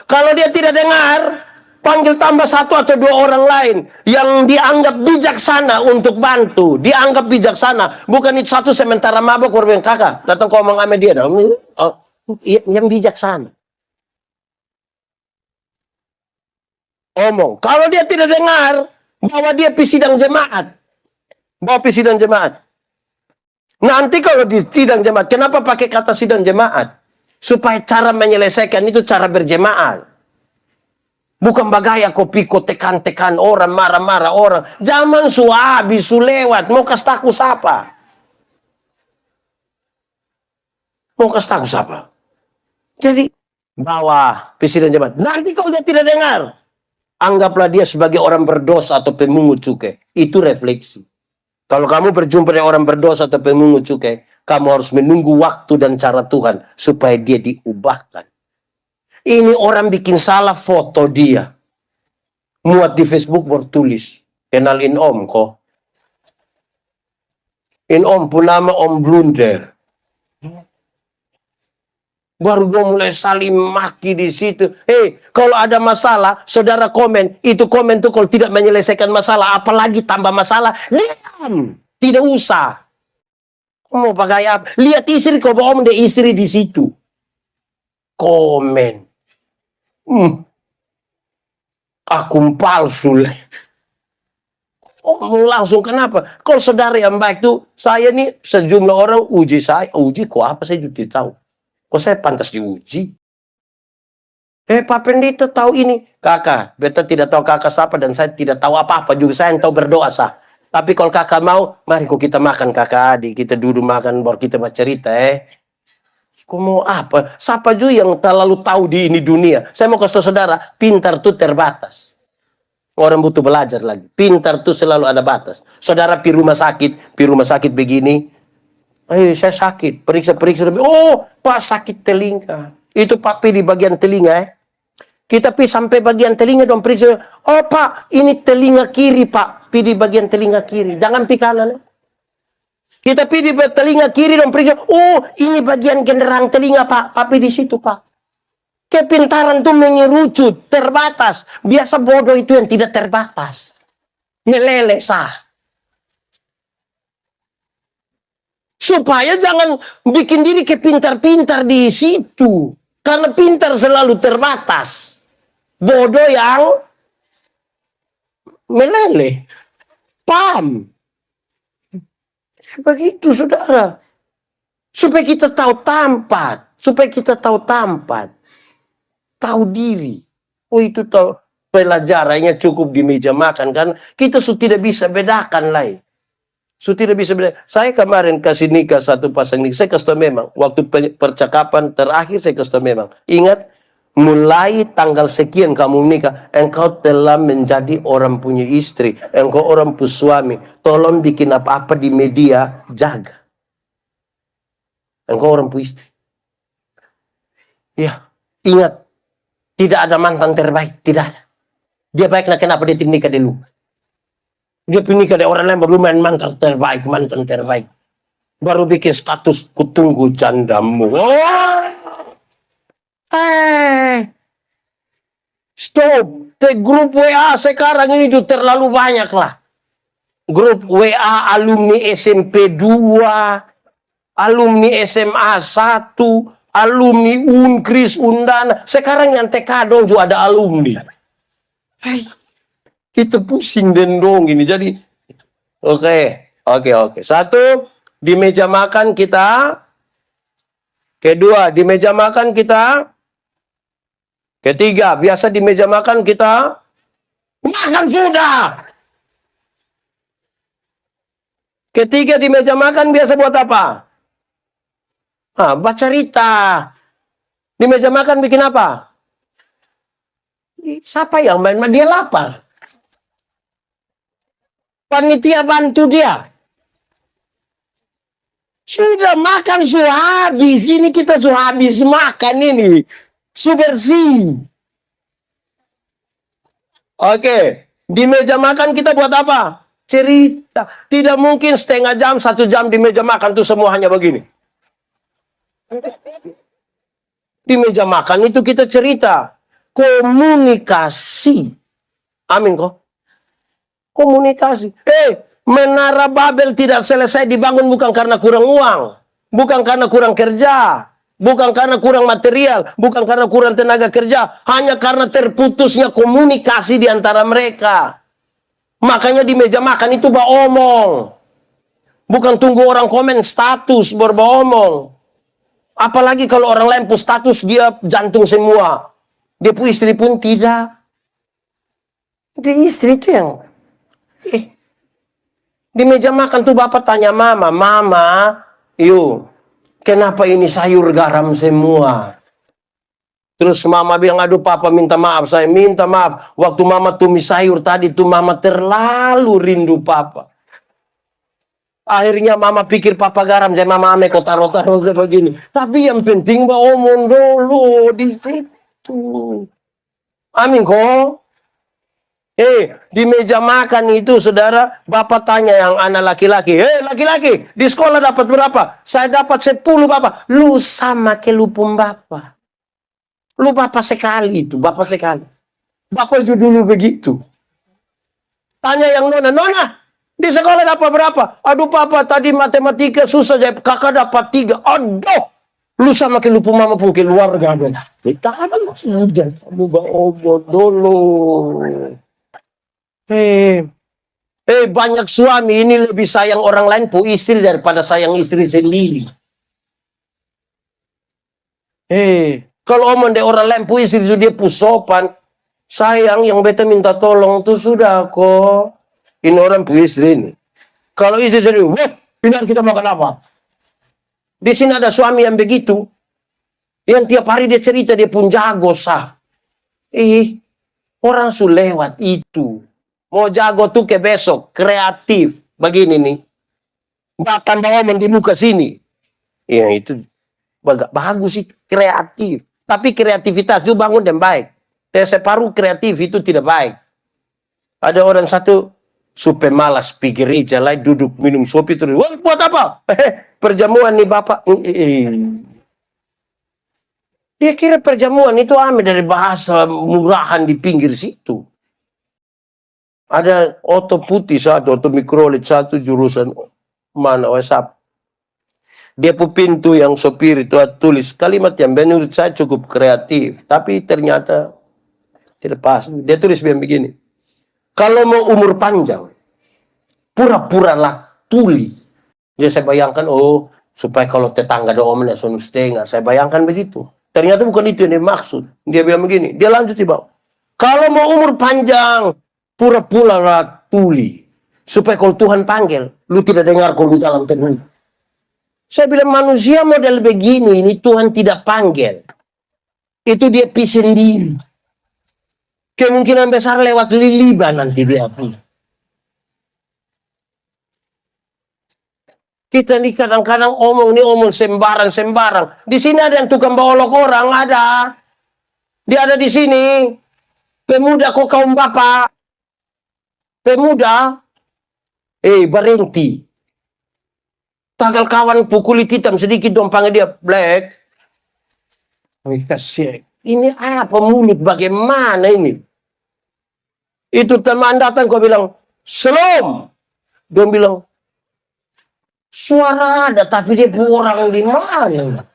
Kalau dia tidak dengar, panggil tambah satu atau dua orang lain yang dianggap bijaksana untuk bantu. Dianggap bijaksana. Bukan itu satu sementara mabuk berbilang kakak. Datang kau omong sama dia dong. Yang bijaksana. Omong. Kalau dia tidak dengar, bawa dia pi sidang jemaat. Bawa pi sidang jemaat. Nanti kalau di sidang jemaat, kenapa pakai kata sidang jemaat? Supaya cara menyelesaikan itu cara berjemaat. Bukan bagaya kopi kok tekan-tekan orang, marah-marah orang. Zaman su habis, su lewat. Mau kasih tahu siapa? Mau kasih tahu siapa? Jadi, bawa pi sidang jemaat. Nanti kalau dia tidak dengar, anggaplah dia sebagai orang berdosa atau pemungut cukai. Itu refleksi. Kalau kamu berjumpa dengan orang berdosa atau pemungut cukai, kamu harus menunggu waktu dan cara Tuhan supaya dia diubahkan. Ini orang bikin salah foto dia. Muat di Facebook bertulis, kenalin om kok. In om pun nama om blunder. Baru gue mulai saling maki di situ. Kalau ada masalah, saudara komen. Itu komen tuh kalau tidak menyelesaikan masalah, apalagi tambah masalah, diam. Tidak usah. Mau pakai apa? Lihat istri, kau om deh istri di situ. Komen. Akun palsu. Langsung kenapa? Kalau saudara yang baik tuh, saya nih sejumlah orang uji saya. Uji kok apa saya juga tidak tahu. Kok saya pantas diuji? Pak Pendeta tahu ini. Kakak, beta tidak tahu kakak siapa dan saya tidak tahu apa-apa juga. Saya yang tahu berdoa sah. Tapi kalau kakak mau, mari kok kita makan kakak adik. Kita duduk makan, baru kita bercerita Kok mau apa? Siapa juga yang terlalu tahu di ini dunia? Saya mau kasih tahu saudara, pintar tuh terbatas. Orang butuh belajar lagi. Pintar tuh selalu ada batas. Saudara pi rumah sakit begini. Saya sakit, periksa. Oh, Pak sakit telinga. Itu Pak pi di bagian telinga Kita pi sampai bagian telinga dong periksa. Oh Pak, ini telinga kiri Pak. Pi di bagian telinga kiri. Jangan pi kanan Kita pi di telinga kiri dong periksa. Oh, ini bagian genderang telinga Pak. Pak pi di situ Pak. Kepintaran tuh mengerucut, terbatas. Biasa bodoh itu yang tidak terbatas. Meleleh sah. Supaya jangan bikin diri kepintar-pintar di situ. Karena pintar selalu terbatas. Bodoh yang meleleh. Paham? Begitu saudara. Supaya kita tahu tempat. Supaya kita tahu tempat. Tahu diri. Oh itu tahu. Pelajarannya cukup di meja makan kan. Kita sudah tidak bisa bedakan lah. Sudah tidak bisa bedakan. Saya kemarin kasih nikah satu pasang nikah. Saya kasih tahu memang. Waktu percakapan terakhir saya kasih tahu memang. Ingat. Mulai tanggal sekian kamu menikah, engkau telah menjadi orang punya istri, engkau orang punya suami. Tolong bikin apa-apa di media, jaga. Engkau orang punya istri. Ya, ingat, tidak ada mantan terbaik, tidak ada. Dia baik, nah kenapa dia nikah dulu? Dia nikah dengan orang lain baru main mantan terbaik, baru bikin status kutunggu candamu. Stop. Grup WA sekarang ini juga terlalu banyak lah. Grup WA alumni SMP 2, alumni SMA 1, alumni Unkris, Undana. Sekarang yang TK dong juga ada alumni. Kita pusing dong ini. Jadi, oke. Satu, di meja makan kita. Kedua, di meja makan kita. Ketiga, biasa di meja makan kita makan sudah. Ketiga, di meja makan biasa buat apa? Baca cerita. Di meja makan bikin apa? Siapa yang main? Dia lapar. Panitia bantu dia. Sudah makan, sudah habis. Ini kita sudah habis makan ini. Bersih. Oke. Di meja makan kita buat apa? Cerita. Tidak mungkin setengah jam, 1 jam di meja makan itu semua hanya begini. Di meja makan itu kita cerita. Komunikasi. Amin kok. Komunikasi. Menara Babel tidak selesai dibangun bukan karena kurang uang. Bukan karena kurang kerja. Bukan karena kurang material, bukan karena kurang tenaga kerja, hanya karena terputusnya komunikasi di antara mereka. Makanya di meja makan itu omong. Bukan tunggu orang komen status baru omong. Apalagi kalau orang lain pun status dia jantung semua. Dia pun istri pun tidak. Dia istri itu yang di meja makan tuh bapak tanya mama, yuk. Kenapa ini sayur garam semua? Terus mama bilang, aduh papa minta maaf. Saya minta maaf. Waktu mama tumis sayur tadi tuh mama terlalu rindu papa. Akhirnya mama pikir papa garam. Jadi mama ame kok taruh-taruh begini. Tapi yang penting omong dulu di situ. Amin kok. Di meja makan itu saudara, bapak tanya yang anak laki-laki. Laki-laki, di sekolah dapat berapa? Saya dapat 10 bapak. Lu sama ke lupum bapak. Lu bapak sekali itu, bapak sekali. Bapak juga dulu begitu. Tanya yang nona, di sekolah dapat berapa? Aduh papa, tadi matematika susah, kakak dapat 3. Aduh, lu sama ke lupum mama pun keluarga. Kita sudah, kamu omong dulu. Banyak suami ini lebih sayang orang lain pu istri daripada sayang istri sendiri. Kalau omong deh orang lain pu istri itu dia pu sopan. Sayang yang beta minta tolong tuh sudah kok. Ini orang pu istri ini. Kalau istri sendiri, pindah kita makan apa? Di sini ada suami yang begitu. Yang tiap hari dia cerita dia pun jago sah. Orang su lewat itu. Mau jago tuh ke besok, kreatif. Begini nih. Bahkan bawa di muka sini. Ya itu bagus sih, kreatif. Tapi kreativitas itu bangun dan baik. Separuh kreatif itu tidak baik. Ada orang satu, super malas pikir aja lah, duduk minum kopi terus. Wah, buat apa? Perjamuan nih bapak. Dia kira perjamuan itu ambil dari bahasa murahan di pinggir situ. Ada oto putih satu, oto mikrolit satu, jurusan mana WhatsApp. Dia pu pintu yang sopir itu tulis kalimat yang menurut saya cukup kreatif. Tapi ternyata tidak pas. Dia tulis begini. Kalau mau umur panjang, pura-pura lah tuli. Jadi saya bayangkan, Supaya kalau tetangga ada omnya sono setengah. Saya bayangkan begitu. Ternyata bukan itu yang dimaksud. Dia bilang begini. Dia lanjut di bawah. Kalau mau umur panjang, pura-pura tuli. Supaya kalau Tuhan panggil, lu tidak dengar kalau di dalam teduh. Saya bilang manusia model begini, ini Tuhan tidak panggil. Itu dia pi sendiri. Kemungkinan besar lewat liliba nanti dia pi. Kita nih kadang-kadang omong sembarang. Di sini ada yang tukang baolok orang, ada. Dia ada di sini. Pemuda kok kaum bapak. Pemuda. Berhenti. Tagal kawan pukul hitam sedikit dong panggil dia Black. Kasih. Ini apa mulut bagaimana ini? Itu teman datang kau bilang, "Shalom." Dia bilang, suara ada tapi dia orang di mana?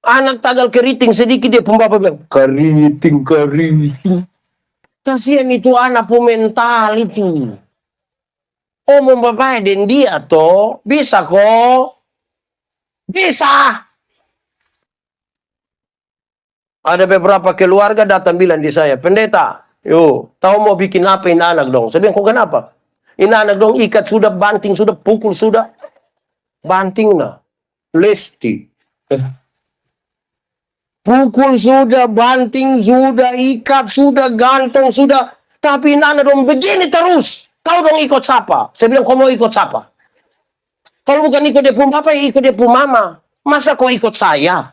Anak tagal keriting sedikit dia pun bapak bilang, keriting. Kasihan itu anak mental itu. Omong bapak dan dia toh bisa kok. Bisa. Ada beberapa keluarga datang bilang di saya, "Pendeta, tahu mau bikin apa ini anak dong?" Saya bilang, "Kok kenapa?" Ini anak dong ikat sudah, banting sudah, pukul sudah. Banting nah. Lesti. Pukul sudah, banting sudah, ikat sudah, gantung sudah. Tapi ini anak dong begini terus. Kau dong ikut siapa? Saya bilang, kau mau ikut siapa? Kalau bukan ikut dia pun papa, ikut dia pun mama. Masa kau ikut saya?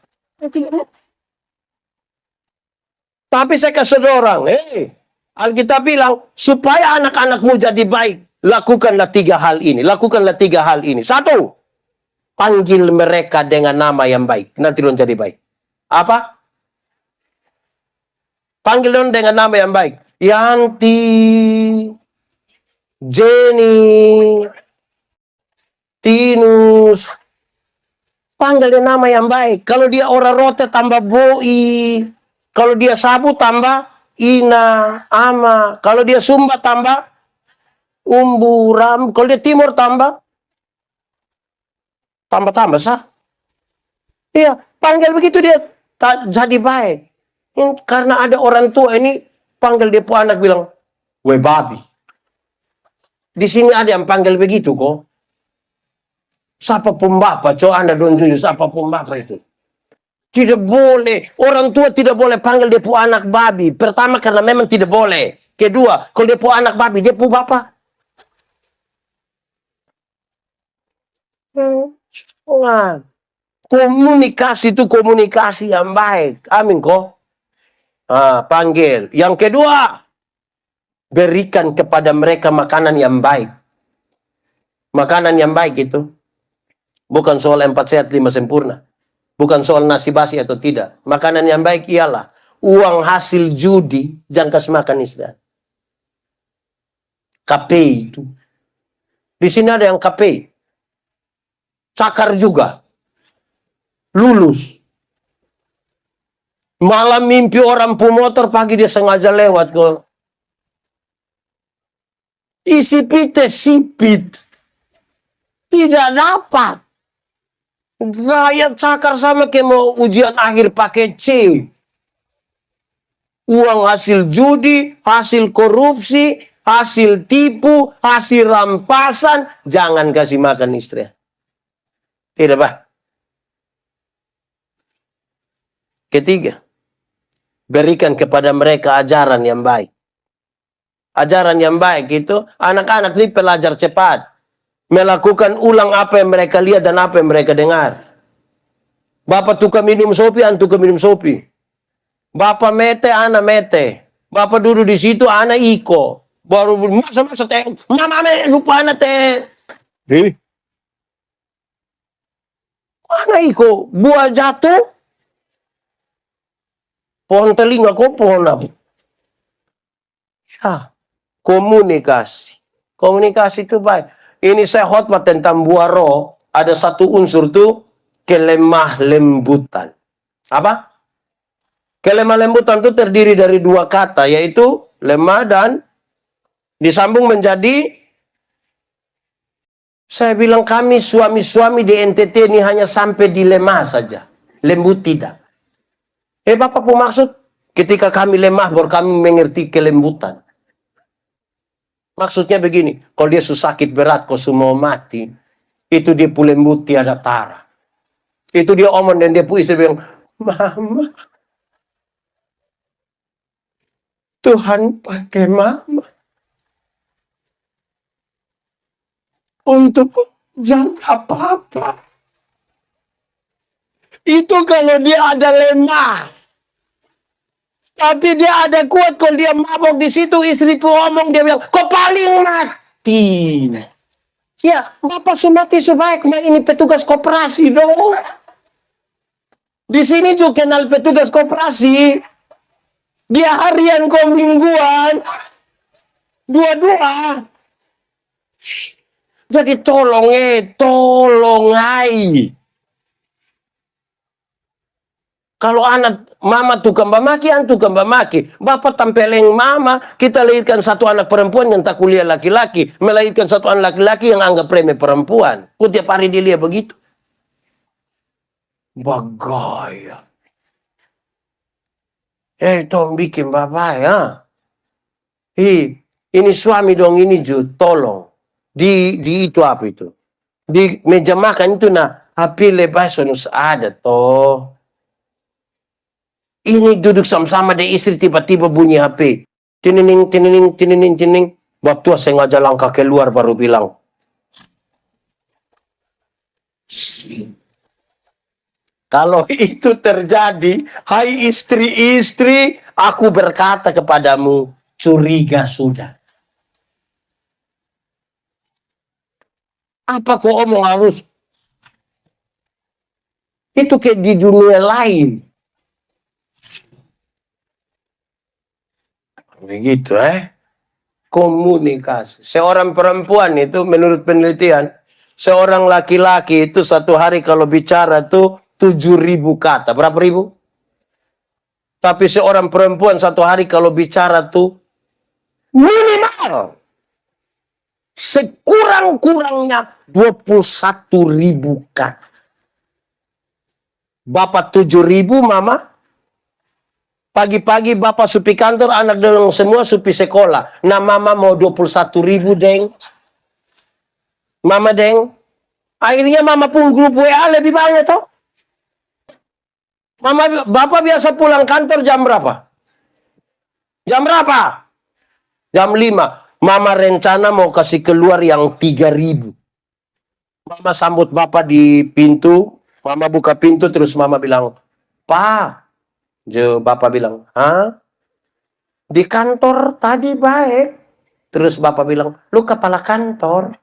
Tapi saya kasih orang, Alkitab bilang, supaya anak-anakmu jadi baik, lakukanlah 3 hal ini. Lakukanlah 3 hal ini. 1, panggil mereka dengan nama yang baik. Nanti lo jadi baik. Apa? Panggil lo dengan nama yang baik. Yanti, Jenny, Tinus. Panggil dia nama yang baik. Kalau dia orang rote tambah boi. Kalau dia sabu tambah ina, ama. Kalau dia sumba tambah umbu, ram. Kalau dia timur tambah sah. Iya, panggil begitu dia jadi baik. Karena ada orang tua ini panggil dia pu anak bilang, "We babi." Di sini ada yang panggil begitu kok. Siapa pun bapak, Anda don jujur siapa pun bapak itu. Tidak boleh. Orang tua tidak boleh panggil dia pu anak babi. Pertama karena memang tidak boleh. Kedua, kalau dia pu anak babi, dia pu bapak. Komunikasi itu komunikasi yang baik. Amin kok. Panggil. Yang kedua, berikan kepada mereka makanan yang baik. Makanan yang baik itu bukan soal 4 sehat 5 sempurna. Bukan soal nasi basi atau tidak. Makanan yang baik ialah uang hasil judi jangan kasih makan istirahat. KP itu. Di sini ada yang KP. Cakar juga. Lulus. Malam mimpi orang pemotor, pagi dia sengaja lewat kok. Isi pite sipit. Tidak dapat. Gaya cakar sama kayak mau ujian akhir pakai C. Uang hasil judi, hasil korupsi, hasil tipu, hasil rampasan. Jangan kasih makan istri. Tidak, Pak. Ketiga, berikan kepada mereka ajaran yang baik. Ajaran yang baik itu, anak-anak ini pelajar cepat. Melakukan ulang apa yang mereka lihat dan apa yang mereka dengar. Bapak tukang minum sopi, anak tukang minum sopi. Bapak mete, anak mete. Bapak duduk di situ, anak iko. Baru masa-masa teh, mama lupa anak teh. Anak iko, buah jatuh. Pohon telinga kok pohon apa? Ya, komunikasi. Komunikasi itu baik. Ini saya khotbah tentang buah roh. Ada satu unsur tuh kelemah lembutan. Apa? Kelemah lembutan itu terdiri dari 2 kata, yaitu lemah dan disambung menjadi Saya bilang kami suami-suami di NTT ini hanya sampai di lemah saja. Lembut tidak. Bapak pun maksud ketika kami lemah baru kami mengerti kelembutan. Maksudnya begini, kalau dia sakit berat, kau semua mati, itu dia pun lembut tiada tara. Itu dia omong dan dia pun istri bilang, Mama, Tuhan pakai Mama untuk jaga Papa. Itu kalau dia ada lemah. Tapi dia ada kuat. Kalau dia mabok di situ, istri pun ngomong, dia bilang, kau paling mati. Ya, Bapak mati supaya ini petugas koperasi dong. Di sini juga kenal petugas koperasi. Dia harian kau mingguan. Dua-dua. Jadi tolong hai. Kalau anak mama tukang bamaki, tukang bamaki. Bapak tampeleng mama, kita lahirkan satu anak perempuan yang tak kuliah laki-laki. Melahirkan satu anak laki-laki yang anggap remeh perempuan. Kok tiap hari dia lihat begitu? Bagaya. Tolong bikin bapak ya. Ini suami dong ini tolong. Di itu apa itu? Di meja makan itu HP lepas ada toh. Ini duduk sama-sama dengan istri tiba-tiba bunyi HP. Tinining. Waktu sengaja langkah keluar baru bilang. Kalau itu terjadi, hai istri-istri, aku berkata kepadamu, curiga sudah. Apa kau omong harus? Itu kayak di dunia lain. Begitu komunikasi. Seorang perempuan itu menurut penelitian, seorang laki-laki itu satu hari kalau bicara tuh 7.000 kata. Berapa ribu? Tapi seorang perempuan satu hari kalau bicara tuh minimal sekurang-kurangnya 21.000 kata. Bapak 7.000, mama pagi-pagi bapak supi kantor, anak dorong semua supi sekolah. Nah mama mau 21.000 deng. Mama deng. Akhirnya mama pun grup WA lebih banyak toh. Bapak biasa pulang kantor jam berapa? Jam berapa? Jam 5. Mama rencana mau kasih keluar yang 3.000. Mama sambut bapak di pintu. Mama buka pintu terus mama bilang, Pak. Bapak bilang, di kantor tadi baik. Terus bapak bilang, lu kepala kantor.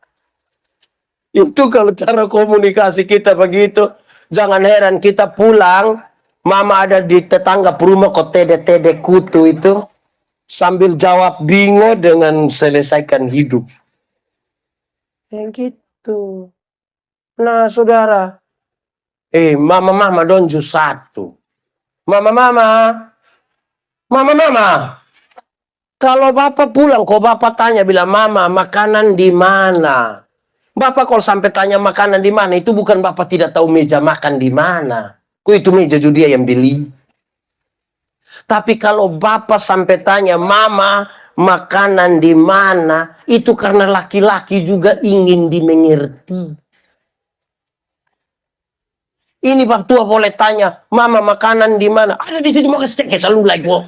Itu kalau cara komunikasi kita begitu. Jangan heran kita pulang, mama ada di tetangga perumah kok tede-tede kutu itu. Sambil jawab bingo dengan selesaikan hidup. Gitu. Nah saudara, mama donju satu. Mama. Kalau bapak pulang, kok bapak tanya bilang, Mama, makanan di mana? Bapak kalau sampai tanya makanan di mana, itu bukan bapak tidak tahu meja makan di mana. Kok itu meja juga dia yang beli. Tapi kalau bapak sampai tanya, Mama, makanan di mana? Itu karena laki-laki juga ingin dimengerti. Ini Pak Tua boleh tanya, Mama makanan di mana? Ada di sini mau kasih selalu like wo.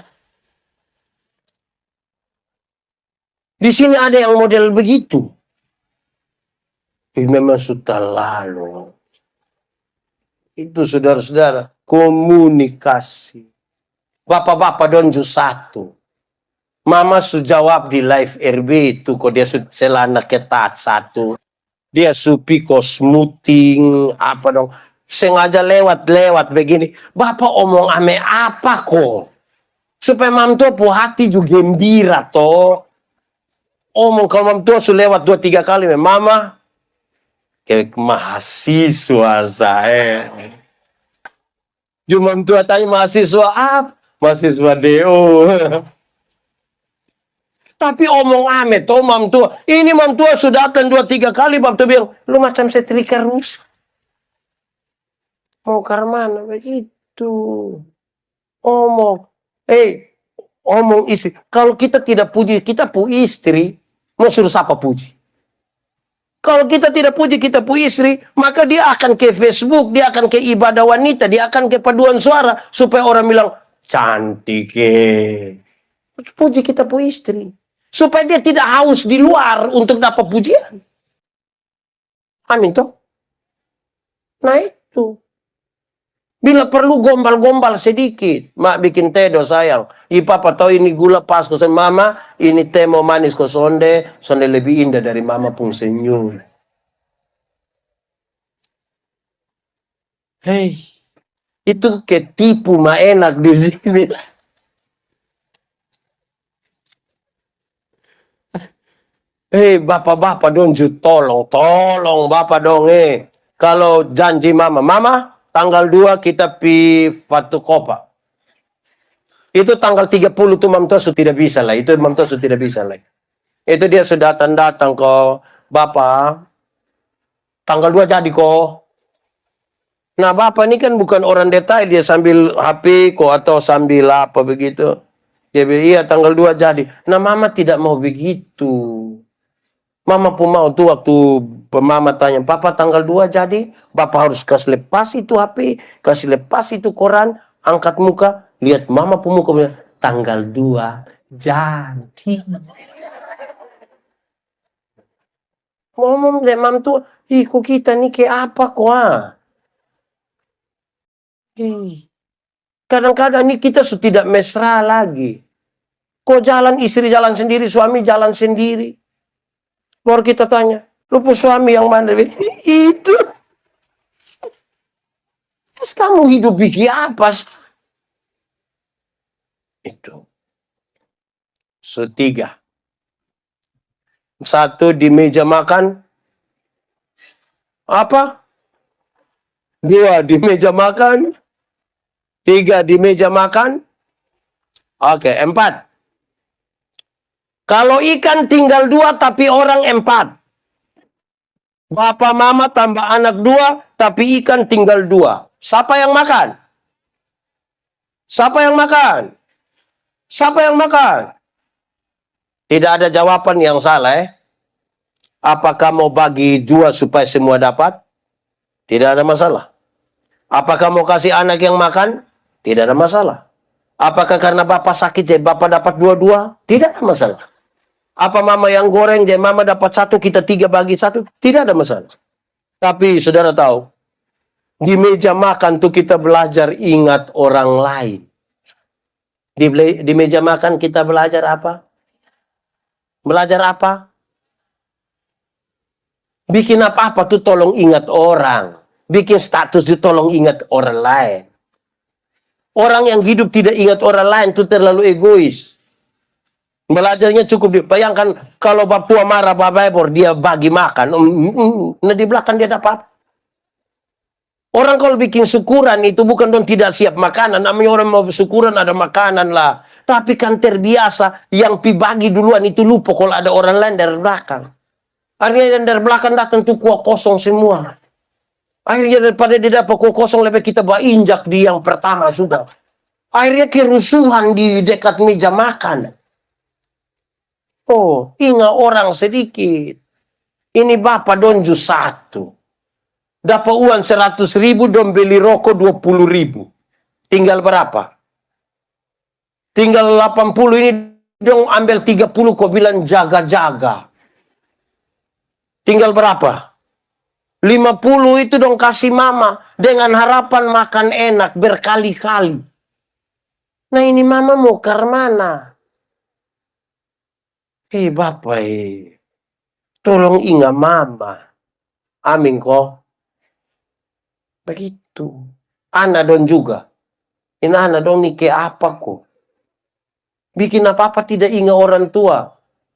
Di sini ada yang model begitu. Ini memang sudah lalu. Itu saudara-saudara, komunikasi. Bapak-bapak donju satu. Mama sejawab di live RB itu kok dia celana ketat satu. Dia supi kosmuting apa dong. Sengaja lewat begini. Bapak omong ame apa kok? Supaya mam tua pu hati juga gembira toh. Omong kalau mam tua su lewat 2-3 kali. Mama. Kayak mahasiswa saya. Cuma mam tua tanya mahasiswa apa? Mahasiswa DO. Tapi omong ame tuh mam tua. Ini mam tua sudah datang 2-3 kali. Mam tua bilang, lu macam setrika rusak. Mau ke mana begitu? Omong. Omong istri. Kalau kita tidak puji, kita pu istri. Mau suruh siapa puji? Kalau kita tidak puji, kita pu istri. Maka dia akan ke Facebook. Dia akan ke ibadah wanita. Dia akan ke paduan suara. Supaya orang bilang, cantik puji kita pu istri. Supaya dia tidak haus di luar untuk dapat pujian. Amin toh. Nah itu. Bila perlu gombal-gombal sedikit. Mak bikin teh do sayang. Papa tahu ini gula pas kosen mama. Ini teh mau manis ko sonde. Sonde lebih indah dari mama pun senyum. Hei. Itu ketipu mah enak di sini. Bapak-bapak dong tolong bapak dong Kalau janji mama, tanggal 2 kita pi Fatukopa. Itu tanggal 30 tuh mam tua sudah tidak bisa lah. Itu mam tua sudah tidak bisa lah. Itu dia sudah datang ke bapak. Tanggal 2 jadi kok. Nah bapak ini kan bukan orang detail. Dia sambil HP kok atau sambil apa begitu. Dia bilang iya tanggal 2 jadi. Nah mama tidak mau begitu. Mama pun mau tuh waktu mama tanya, papa tanggal 2 jadi, bapak harus kasih lepas itu HP, kasih lepas itu koran, angkat muka, lihat mama pun muka bilang, tanggal 2 jadi. Ngomong deh mam tuh, kok kita nih kayak apa kok Kadang-kadang nih kita sudah tidak mesra lagi. Kok jalan istri jalan sendiri, suami jalan sendiri. Baru kita tanya, lu punya suami yang mana? Itu. Terus kamu hidup bikin apa? Itu. Tiga. 1 di meja makan. Apa? 2 di meja makan. 3 di meja makan. Oke, 4. Kalau ikan tinggal 2 tapi orang 4. Bapak mama tambah anak 2 tapi ikan tinggal 2. Siapa yang makan? Siapa yang makan? Siapa yang makan? Tidak ada jawaban yang salah Apakah mau bagi 2 supaya semua dapat? Tidak ada masalah. Apakah mau kasih anak yang makan? Tidak ada masalah. Apakah karena bapak sakit jadi bapak dapat 2-2? Tidak ada masalah. Apa mama yang goreng, jadi mama dapat 1, kita 3 bagi 1. Tidak ada masalah. Tapi saudara tahu, di meja makan tuh kita belajar ingat orang lain. Di meja makan kita belajar apa? Belajar apa? Bikin apa-apa tuh tolong ingat orang. Bikin status tuh tolong ingat orang lain. Orang yang hidup tidak ingat orang lain tuh terlalu egois. Belajarnya cukup bayangkan kalau bapak marah bapak dia bagi makan. Nah di belakang dia dapat. Orang kalau bikin syukuran itu bukan dong tidak siap makanan. Namanya orang mau syukuran ada makanan lah. Tapi kan terbiasa yang bagi duluan itu lupa kalau ada orang lain dari belakang. Akhirnya yang dari belakang datang tuh kuah kosong semua. Akhirnya daripada dia dapat kuah kosong lebih kita bawa injak di yang pertama sudah. Akhirnya kerusuhan di dekat meja makan. Oh, ingat orang sedikit. Ini bapak donju 1. Dapat uang 100.000 don beli rokok 20.000. Tinggal berapa? Tinggal 80 ini dong ambil 30 kau bilang jaga-jaga. Tinggal berapa? 50 itu dong kasih mama dengan harapan makan enak berkali-kali. Nah ini mama mau ke mana? Bapak tolong ingat mama. Amin kok. Begitu. Anak don juga. Ini anak don nih kayak apa kok? Bikin apa-apa tidak ingat orang tua.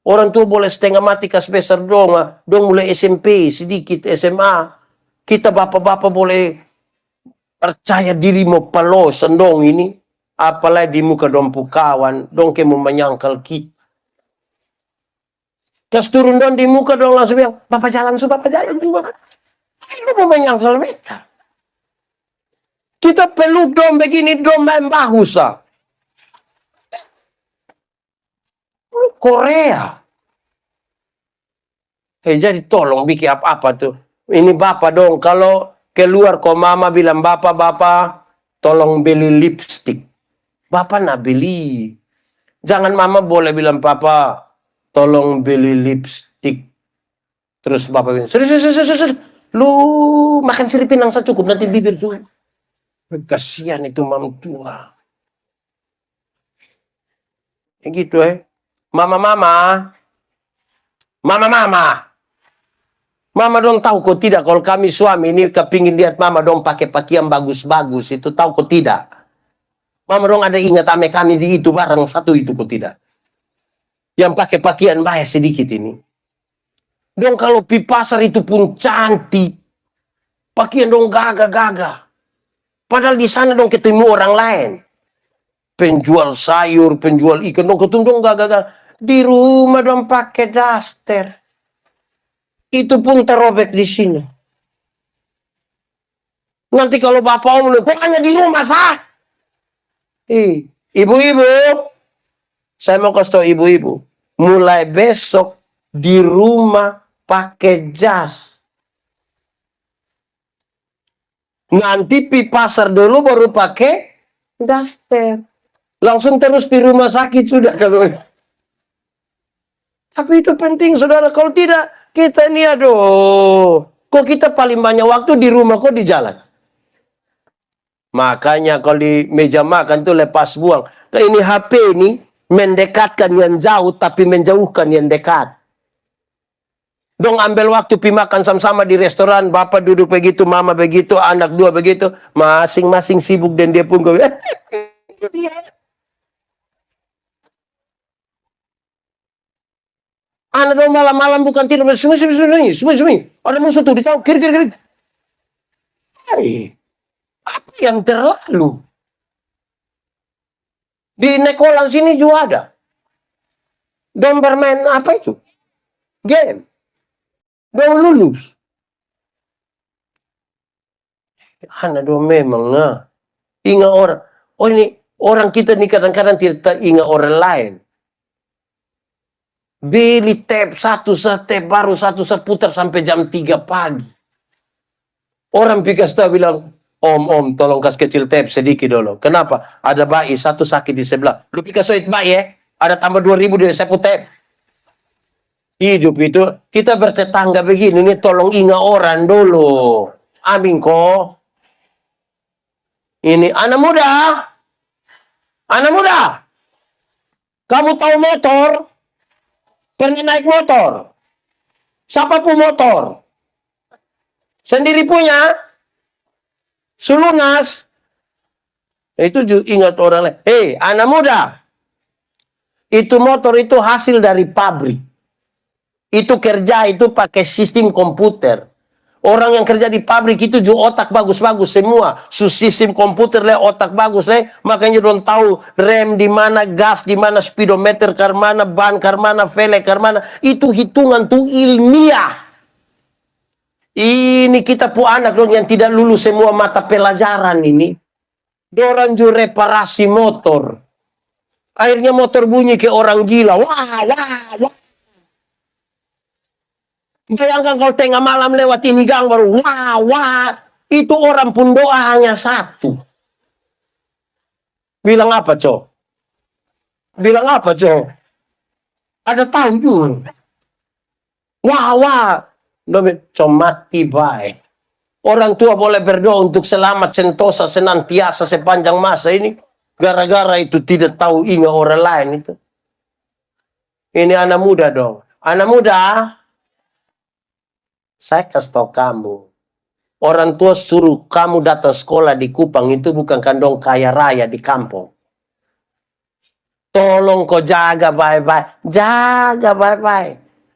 Orang tua boleh setengah mati kas besar dong. Dong mulai SMP, sedikit SMA. Kita bapak-bapak boleh percaya diri mau palosan dong ini. Apalagi di muka dong kawan. Dong ke mau menyangkal kita. Terus turun dong di muka dong langsung bilang, Bapak jalan su, Bapak jalan su, Bapak. Ini mau menyangkal meja. Kita peluk dong begini dong main bahu sa. Korea. Jadi tolong bikin apa-apa tuh. Ini Bapak dong, kalau keluar kok Mama bilang, Bapak, tolong beli lipstick. Bapak nak beli. Jangan Mama boleh bilang, Papa, tolong beli lipstick. Terus Bapak bilang, serius. Lu makan sirip pinang saja cukup, nanti bibir juga. Kasihan itu mam tua. Ya gitu Mama. Mama dong tahu kok tidak kalau kami suami ini kepingin lihat Mama dong pakai pakaian bagus-bagus. Itu tahu kok tidak. Mama dong ada ingat ame kami di itu barang satu itu kok tidak. Yang pakai pakaian bahaya sedikit ini. Dong kalau pi pasar itu pun cantik. Pakaian dong gagah-gagah. Padahal di sana dong ketemu orang lain. Penjual sayur, penjual ikan dong ketemu dong gagah-gagah. Di rumah dong pakai daster. Itu pun terobek di sini. Nanti kalau Bapak omong, kok hanya di rumah sah? Ibu-ibu, saya mau kasih tahu ibu-ibu, mulai besok di rumah pakai jas. Nanti pi pasar dulu baru pakai daster. Langsung terus di rumah sakit sudah kalau. Tapi itu penting saudara, kalau tidak kita ini aduh, kok kita paling banyak waktu di rumah kok di jalan. Makanya kalau di meja makan tuh lepas buang. Kayak ini HP ini mendekatkan yang jauh tapi menjauhkan yang dekat. Dong ambil waktu pi makan sama-sama di restoran, Bapak duduk begitu, Mama begitu, anak dua begitu, masing-masing sibuk dan dia pun anak dong malam-malam bukan tidur, semua. Ada musuh tuh di tahu kiri. Apa yang terlalu? Di Nekolan sini juga ada. Dong bermain apa itu? Game. Dong lulus. Anak dong memang ingat orang. Oh ini orang kita nih kadang-kadang tidak ingat orang lain. Beli tap satu setep baru satu seputar sampai jam 3 pagi. Orang pikas tahu bilang, Om, tolong kasih kecil tap sedikit dulu. Kenapa? Ada bayi satu sakit di sebelah. Lu pikas soit bayi ada tambah 2.000 di sepu tap. Hidup itu kita bertetangga begini nih, tolong ingat orang dulu. Amin kok. Ini anak muda. Kamu tahu motor? Pernah naik motor? Siapa pun motor? Sendiri punya? Sulunas? Itu juga ingat orang lain. Hei, anak muda. Itu motor itu hasil dari pabrik. Itu kerja itu pakai sistem komputer. Orang yang kerja di pabrik itu juga otak bagus-bagus semua. Sistem komputer otak bagus makanya don tahu rem di mana, gas di mana, speedometer ke mana, ban ke mana, velg ke mana. Itu hitungan tuh ilmiah. Ini kita pu anak dong yang tidak lulus semua mata pelajaran ini. Dorang juga reparasi motor. Akhirnya motor bunyi ke orang gila. Wah. Bayangkan kalau tengah malam lewat ini gang baru wah. Itu orang pun doa hanya satu. Bilang apa, Cok? Ada tahu juga. Wah. Mati baik. Orang tua boleh berdoa untuk selamat sentosa senantiasa sepanjang masa ini. Gara-gara itu tidak tahu ingat orang lain itu. Ini anak muda dong. Anak muda. Saya kasih tahu kamu. Orang tua suruh kamu datang sekolah di Kupang itu bukan kandong kaya raya di kampung. Tolong kau jaga baik-baik.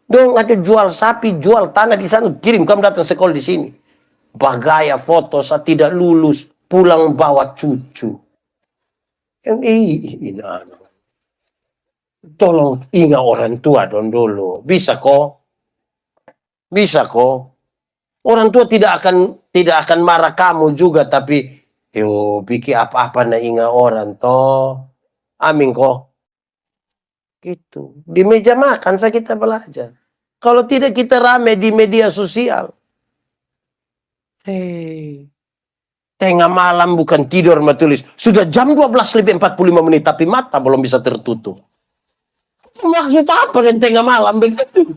Dong ada jual sapi, jual tanah di sana. Kirim kamu datang sekolah di sini. Bagaya foto saya tidak lulus. Pulang bawa cucu. Ini Tolong ingat orang tua dong dulu. Bisa kok. Bisa kok. Orang tua tidak akan marah kamu juga, tapi yo pikir apa-apa na ingat orang toh. Amin kok. Gitu. Di meja makan saya kita belajar. Kalau tidak kita rame di media sosial. Tengah malam bukan tidur tulis. Sudah jam 12 lebih 45 menit tapi mata belum bisa tertutup. Maksud apa yang tengah malam begitu?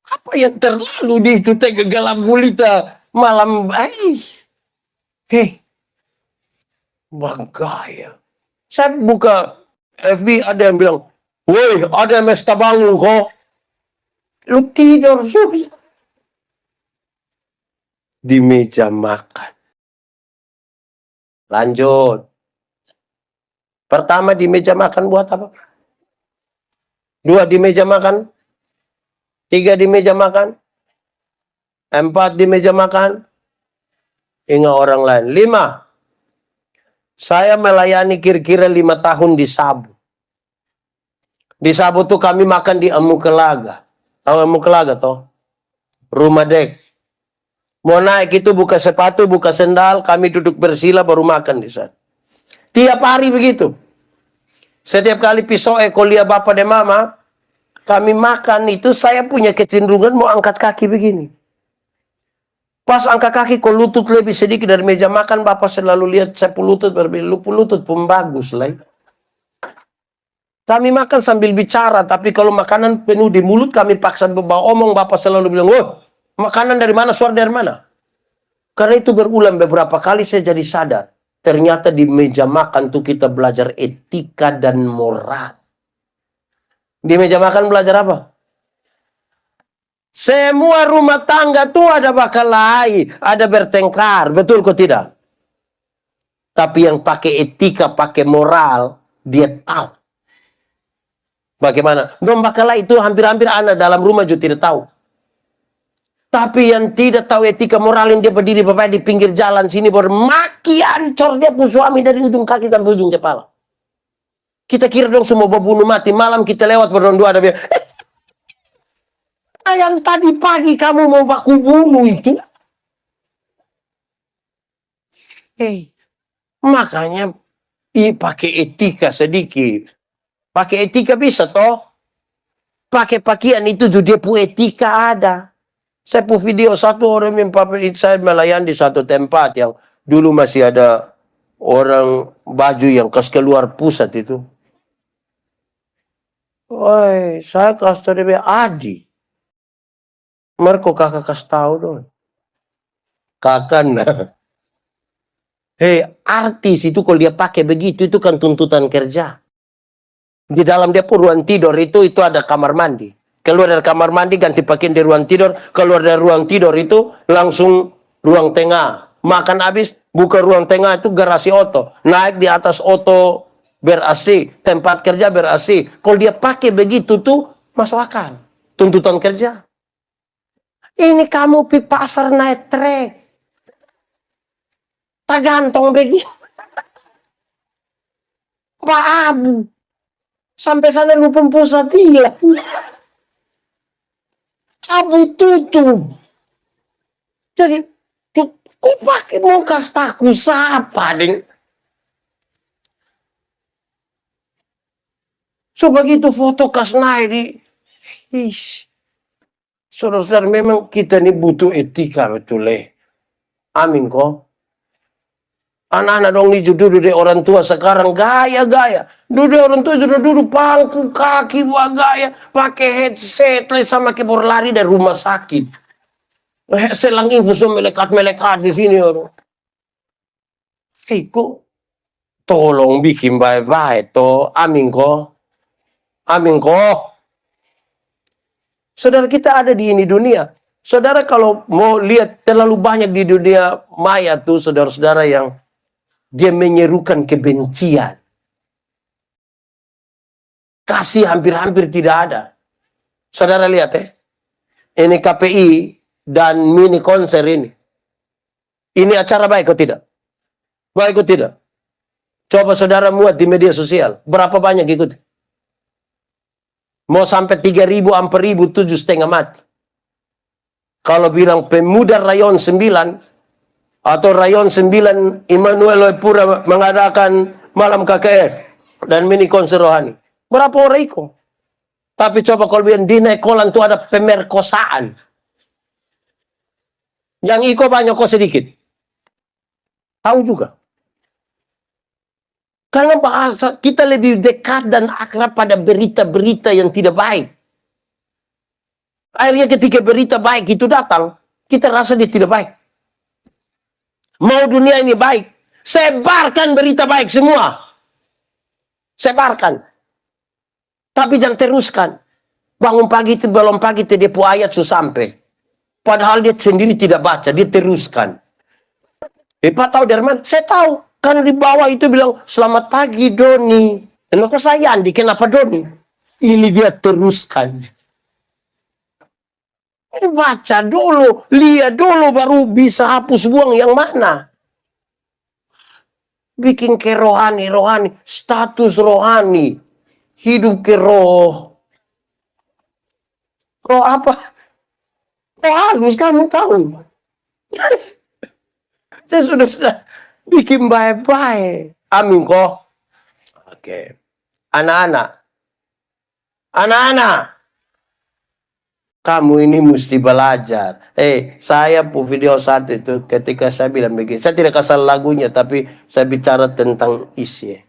Apa yang terlalu di itu tengah galam gulita malam? Bagaya. Saya buka FB ada yang bilang, woi ada yang mesta bangun kok. Lu tidur susah. Di meja makan. Lanjut. Pertama di meja makan buat apa? 2 di meja makan. 3 di meja makan. 4 di meja makan. Ingat orang lain. 5. Saya melayani kira-kira 5 tahun di Sabu. Di Sabu tuh kami makan di Amukelaga. Tahu Amukelaga toh? Rumah dek. Mau naik itu buka sepatu, buka sendal, kami duduk bersila baru makan di sana. Tiap hari begitu. Setiap kali pisau kuliah bapak dan mama, kami makan itu saya punya kecenderungan mau angkat kaki begini. Pas angkat kaki kok lutut lebih sedikit dari meja makan, bapak selalu lihat saya lutut berbeda, lutut pun bagus lah. Kami makan sambil bicara, tapi kalau makanan penuh di mulut kami paksa bawa omong, bapak selalu bilang, "Oh, makanan dari mana, suara dari mana?" Karena itu berulang beberapa kali saya jadi sadar. Ternyata di meja makan tuh kita belajar etika dan moral. Di meja makan belajar apa? Semua rumah tangga tuh ada bakalahi, ada bertengkar, betul kok tidak? Tapi yang pakai etika, pakai moral, dia tahu. Bagaimana? Dong bakalahi itu hampir-hampir anak dalam rumah juga tidak tahu. Tapi yang tidak tahu etika moral, yang dia berdiri bapak di pinggir jalan sini bermaki ancor dia pun suami dari ujung kaki sampai ujung kepala. Kita kira dong semua berbunuh mati. Malam kita lewat berdua ada bilang, yang tadi pagi kamu mau baku bunuh itu. Makanya pakai etika sedikit. Pakai etika bisa toh. Pakai pakaian itu juga dia punya etika ada. Saya pu video satu orang yang saya melayani di satu tempat yang dulu masih ada orang baju yang keluar pusat itu. Woi, saya kasih dia Adi. Mereka kakak kasih tahu dong. Kakak nah. Artis itu kalau dia pakai begitu itu kan tuntutan kerja. Di dalam dia pun ruang tidur itu ada kamar mandi. Keluar dari kamar mandi ganti pakaian di ruang tidur. Keluar dari ruang tidur itu langsung ruang tengah. Makan habis buka ruang tengah itu garasi oto. Naik di atas oto ber-AC. Tempat kerja ber-AC. Kalau dia pakai begitu tuh masuk akal. Tuntutan kerja. Ini kamu pi pasar naik trek. Tak gantong begitu. Pak Abu. Sampai sana lupa pusat hilang. Abu tutup. Jadi, ku pakai mau kasih taku siapa, deng. So, begitu foto kas naik di... Saudara-saudara, memang kita ini butuh etika betul Amin kok. Anak-anak dong nih duduk di orang tua sekarang gaya-gaya. Duduk orang tua sudah duduk pangku kaki buat gaya. Pakai headset sama keyboard lari dari rumah sakit. Selang infus melekat-melekat di sini orang. Kok tolong bikin baik-baik toh. Amin kok. Amin kok. Saudara kita ada di ini dunia. Saudara kalau mau lihat terlalu banyak di dunia maya tuh saudara-saudara yang dia menyerukan kebencian. Kasih hampir-hampir tidak ada. Saudara lihat ini KPI dan mini konser ini. Ini acara baik atau tidak? Baik atau tidak? Coba saudara muat di media sosial. Berapa banyak ikuti? Mau sampai 3.000, 4.000, 7,5 mati. Kalau bilang pemuda rayon 9 atau rayon 9 Immanuel Pura mengadakan malam KKF dan mini konser rohani. Berapa orang ikut? Tapi coba kalau bilang di Nekolan itu ada pemerkosaan. Yang ikut banyak kok sedikit. Tahu juga. Karena bahasa kita lebih dekat dan akrab pada berita-berita yang tidak baik. Akhirnya ketika berita baik itu datang, kita rasa dia tidak baik. Mau dunia ini baik, sebarkan berita baik semua. Sebarkan. Tapi jangan teruskan. Bangun pagi itu, belum pagi itu dia pu ayat sudah sampai. Padahal dia sendiri tidak baca, dia teruskan. Pak tahu dari mana? Saya tahu. Karena di bawah itu bilang, selamat pagi Doni. Kenapa saya Andi? Kenapa Doni? Ini dia teruskan. Baca dulu, lihat dulu baru bisa hapus buang yang mana. Bikin ke rohani, status rohani. Hidup ke roh. Roh apa? Roh halus kamu tahu. Saya sudah bikin baik-baik. Amin kok. Oke. Anak-anak. Kamu ini mesti belajar. Saya pu video saat itu ketika saya bilang begini. Saya tidak kasih lagunya, tapi saya bicara tentang isi.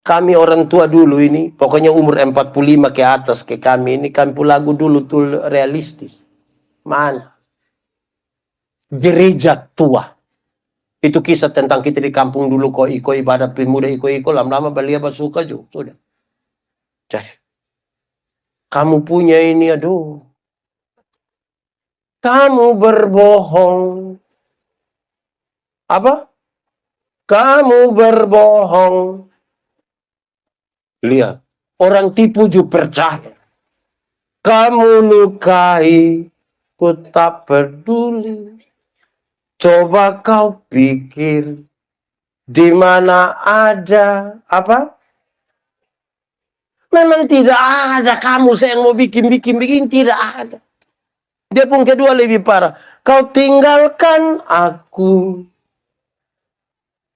Kami orang tua dulu ini, pokoknya umur 45 ke atas ke kami ini, kami pu lagu dulu tuh realistis. Mana? Gereja tua. Itu kisah tentang kita di kampung dulu kok ibadah pemuda lama-lama belia suka juga sudah. Jadi kamu punya ini aduh. Kamu berbohong. Apa? Kamu berbohong. Lihat, orang tipu juga percaya. Kamu lukai, ku tak peduli. Coba kau pikir di mana ada apa? Memang tidak ada kamu saya yang mau bikin tidak ada. Dia pun kedua lebih parah. Kau tinggalkan aku,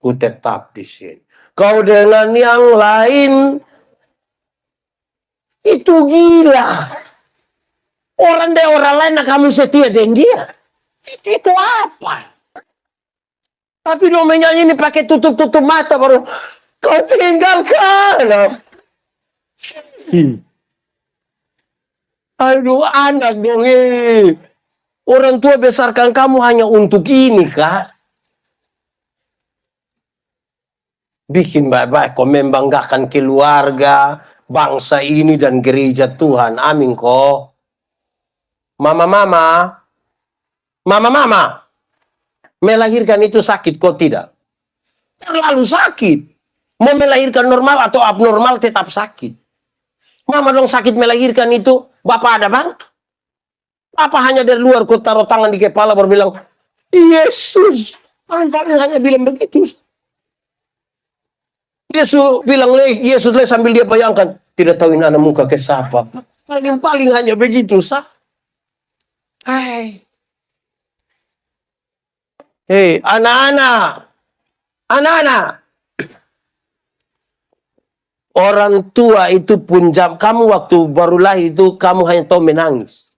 ku tetap di sini. Kau dengan yang lain itu gila. Orang lain kamu setia dengan dia. Itu apa? Tapi dong menyanyi ini pakai tutup mata baru kau tinggalkan. Aduh anak dong orang tua besarkan kamu hanya untuk ini kak. Bikin baik-baik kau membanggakan keluarga, bangsa ini dan gereja Tuhan. Amin kok. Mama. Melahirkan itu sakit kok tidak? Terlalu sakit. Mau melahirkan normal atau abnormal tetap sakit. Mama dong sakit melahirkan itu, Bapak ada bantu. Apa hanya dari luar kau taruh tangan di kepala berbilang, Yesus. Paling-paling hanya bilang begitu. Yesus bilang, Yesus sambil dia bayangkan, tidak tahu ini anak muka ke siapa. Paling-paling hanya begitu, sah. Hei, anak-anak. Orang tua itu pun kamu waktu baru lahir itu kamu hanya tahu menangis.